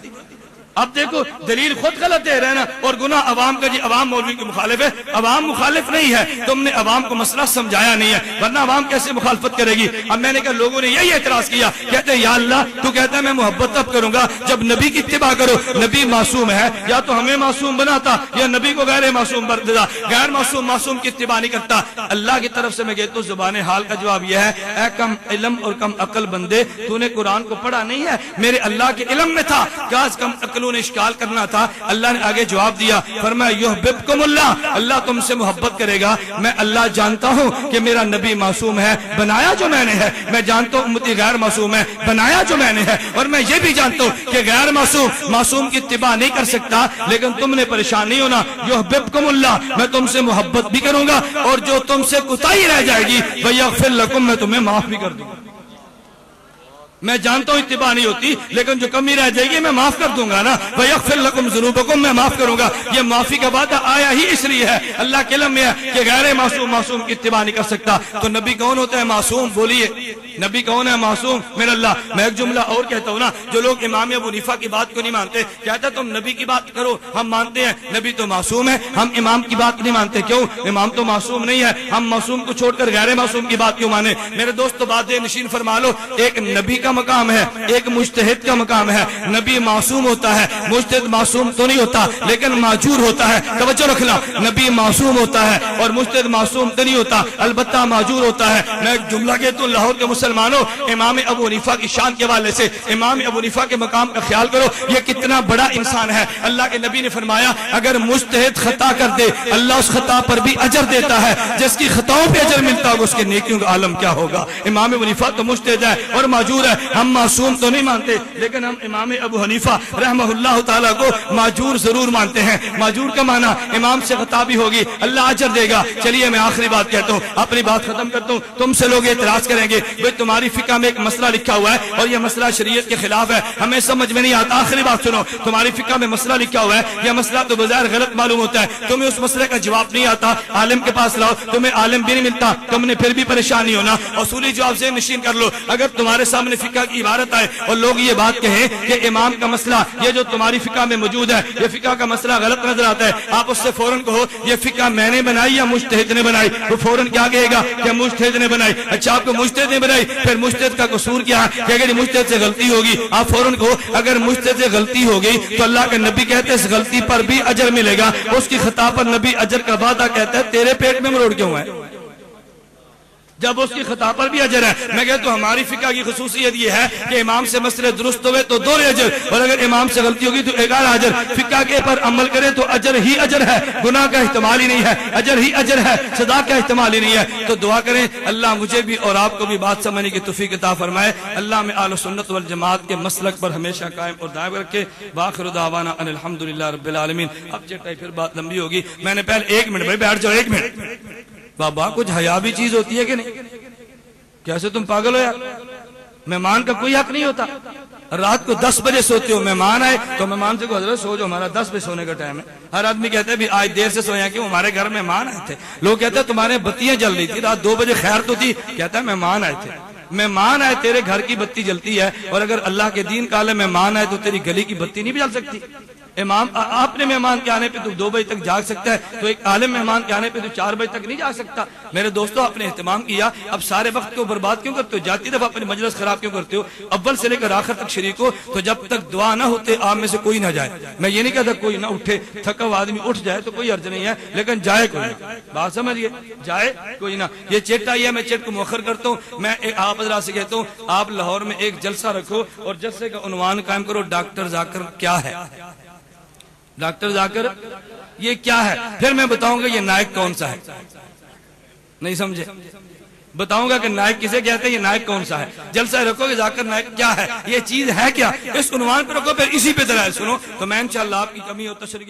اب دیکھو دلیل خود غلط ہے رہنا، اور گناہ عوام کا، جی عوام مولوی کے مخالف ہے، عوام مخالف نہیں ہے، تم نے عوام کو مسئلہ سمجھایا نہیں ہے، ورنہ عوام کیسے مخالفت کرے گی؟ اب میں نے کہا لوگوں نے یہی اعتراض کیا، کہتے ہیں یا اللہ تو کہتا ہے میں محبت تب کروں گا جب نبی کی اتباع کرو، نبی معصوم ہے، یا تو ہمیں معصوم بناتا یا نبی کو غیر معصوم بنا دیتا، غیر معصوم معصوم کی اتباع نہیں کرتا۔ اللہ کی طرف سے میں کہتا ہوں زبان حال کا جواب یہ ہے، اے کم علم اور کم عقل بندے، تو نے قرآن کو پڑھا نہیں ہے، میرے اللہ کے علم میں تھا، کاش کم عقلوں نے اشکال کرنا تھا۔ اللہ نے آگے جواب دیا، فرمایا یحببکم اللہ، اللہ تم سے محبت کرے گا، میں اللہ جانتا ہوں کہ میرا نبی معصوم ہے، بنایا جو میں نے ہے، میں جانتا ہوں امتی غیر معصوم ہے، بنایا جو میں نے ہے، اور میں یہ بھی جانتا ہوں کہ غیر معصوم کی اتباع نہیں کر سکتا، لیکن تم نے پریشان نہیں ہونا، یحببکم اللہ، میں تم سے محبت بھی کروں گا، اور جو تم سے کوتاہی رہ جائے گی ویغفر لکم، میں تمہیں معاف بھی کر دوں گا۔ میں جانتا ہوں اتباع نہیں ہوتی، لیکن جو کمی رہ جائے گی میں معاف کر دوں گا نا، وَيَغْفِرْ لَكُمْ ذُنُوبَكُمْ، میں معاف کروں گا۔ یہ معافی کا وعدہ آیا ہی اس لیے ہے، اللہ کے علم میں ہے کہ غیر معصوم کی اتباع نہیں کر سکتا۔ تو نبی کون ہوتا ہے معصوم؟ بولیے نبی کون ہے معصوم؟ میرا اللہ۔ میں ایک جملہ اور کہتا ہوں نا، جو لوگ امام ابو حنیفہ کی بات کو نہیں مانتے، کہتا تم نبی کی بات کرو، ہم مانتے ہیں نبی تو معصوم ہے، ہم امام کی بات نہیں مانتے، کیوں؟ امام تو معصوم نہیں ہے، ہم معصوم کو چھوڑ کر غیر معصوم کی بات کیوں مانے؟ میرے دوستو بات نشین فرما لو، ایک نبی کا مقام ہے، ایک مجتہد کا مقام ہے۔ نبی معصوم ہوتا ہے، مجتہد معصوم تو نہیں ہوتا لیکن معجور ہوتا ہے، توجہ رکھنا، نبی معصوم ہوتا ہے اور مجتہد معصوم تو نہیں ہوتا، البتہ معجور ہوتا ہے۔ میں ایک جملہ کہتا ہوں لاہور کے مسلمانوں، امام ابو حنیفہ کی شان کے حوالے سے امام ابو حنیفہ کے مقام کا خیال کرو، یہ کتنا بڑا انسان ہے۔ اللہ کے نبی نے فرمایا اگر مجتہد خطا کر دے اللہ اس خطا پر بھی اجر دیتا ہے، جس کی خطاؤں پہ اجر ملتا ہوگا اس کے نیکیوں کا عالم کیا ہوگا۔ امام ابو حنیفہ تو مجتہد ہے اور معجور ہے، ہم معصوم تو نہیں مانتے، لیکن ہم امام ابو حنیفہ رحمہ اللہ تعالیٰ کو معجور ضرور مانتے ہیں۔ معجور کا معنی امام سے خطا بھی ہوگی اللہ اجر دے گا۔ چلیے میں آخری بات کہتا ہوں، اپنی بات ختم کرتا ہوں، تم سے لوگ اعتراض کریں گے بھئی تمہاری فقہ میں ایک مسئلہ لکھا ہوا ہے اور یہ مسئلہ شریعت کے خلاف ہے، ہمیں سمجھ میں نہیں آتا۔ آخری بات سنو، تمہاری فقہ میں مسئلہ لکھا ہوا ہے، یہ مسئلہ تو بظاہر غلط معلوم ہوتا ہے، تمہیں اس مسئلے کا جواب نہیں آتا، عالم کے پاس لاؤ، تمہیں عالم بھی نہیں ملتا، تم نے پھر بھی پریشان نہیں ہونا، اصولی جواب سے نشین کر لو۔ اگر تمہارے سامنے فقہ کی عبارت آئے اور لوگ یہ بات کہیں کہ امام کا مسئلہ یہ جو تمہاری فقہ میں موجود ہے یہ فقہ کا مسئلہ غلط نظر آتا ہے، آپ اس سے فوراً کہو یہ فقہ میں نے بنائی یا مجتہد نے بنائی، وہ فوراً کیا کہے گا کہ مجتہد نے بنائی۔ اچھا آپ کو مجتہد نے بنائی، پھر مجتہد کا قصور کیا ہے کہ اگر مجتہد سے غلطی ہوگی آپ فوراً کہو اگر مجتہد سے غلطی ہوگی تو اللہ کے نبی کہتے ہیں اس غلطی پر بھی اجر ملے گا، اس کی خطا پر نبی اجر کا وعدہ کہتا ہے، تیرے پیٹ میں مروڑ کیوں ہے جب اس کی خطا پر بھی اجر ہے۔ میں کہتا ہوں ہماری فقہ کی خصوصیت یہ ہے کہ امام سے مسئلے درست ہوئے تو 2 اجر، اور اگر امام سے غلطی ہوگی تو 11 اجر۔ فقہ کے پر عمل کرے تو اجر ہی اجر ہے، گناہ کا احتمال ہی نہیں ہے، اجر ہی اجر ہے، سزا کا احتمال ہی نہیں ہے۔ تو دعا کریں اللہ مجھے بھی اور آپ کو بھی بات سمجھنے کی توفیق عطا فرمائے، اللہ میں اہل سنت والجماعت کے مسلک پر ہمیشہ قائم اور دائم رکھے۔ وآخر دعوانا ان الحمدللہ رب العالمین۔ اب چٹائی پھر بات لمبی ہوگی، میں نے پہلے 1 منٹ بھائی بیٹھ جاؤ، 1 منٹ بابا، کچھ حیا بھی چیز ہوتی ہے کہ نہیں؟ کیسے تم پاگل ہو یار؟ مہمان کا کوئی حق نہیں ہوتا، رات کو 10 بجے سوتے ہو، مہمان آئے تو مہمان سے کو حضرت سو جو ہمارا 10 بجے سونے کا ٹائم ہے۔ ہر آدمی کہتا ہے بھی آج دیر سے سویا کیوں؟ ہمارے گھر مہمان آئے تھے۔ لوگ کہتے ہیں تمہارے بتیاں جل رہی تھی رات 2 بجے، خیر تو تھی؟ کہتا ہے مہمان آئے تھے۔ مہمان آئے تیرے گھر کی بتی جلتی ہے، اور اگر اللہ کے دین کا عالم مہمان آئے تو تیری گلی کی بتی نہیں بھی جل سکتی؟ امام آپ نے مہمان کے آنے پہ تو 2 بجے تک جاگ سکتا ہے، تو ایک عالم مہمان کے آنے پہ تو 4 بجے تک نہیں جاگ سکتا؟ میرے دوستو آپ نے اہتمام کیا، اب سارے وقت کو برباد کیوں کرتے ہو؟ جاتی دفعہ اپنی مجلس خراب کیوں کرتے ہو؟ اول سے لے کر آخر تک شریک ہو، تو جب تک دعا نہ ہوتے آپ میں سے کوئی نہ جائے۔ میں یہ نہیں کہتا کوئی نہ اٹھے، تھکا ہوا آدمی اٹھ جائے تو کوئی حرج نہیں ہے، لیکن جائے کوئی نہ، بات سمجھیے، جائے کوئی نہ۔ یہ چٹ آئی ہے، میں چٹ کو مؤخر کرتا ہوں، میں آپ حضرات سے کہتا ہوں آپ لاہور میں ایک جلسہ رکھو اور جلسے کا عنوان قائم کرو ڈاکٹر ذاکر کیا ہے؟ ڈاکٹر ذاکر یہ کیا ہے؟ پھر میں بتاؤں گا یہ نائک کون سا ہے، نہیں سمجھے؟ بتاؤں گا کہ نائک کسے کہتے ہیں، یہ نائک کون سا ہے۔ جلسہ رکھو کہ ذاکر نائک کیا ہے، یہ چیز ہے کیا، اس عنوان پر رکھو، پھر اسی پہ دلائل سنو، تو میں انشاءاللہ آپ کی کمی اور تشریح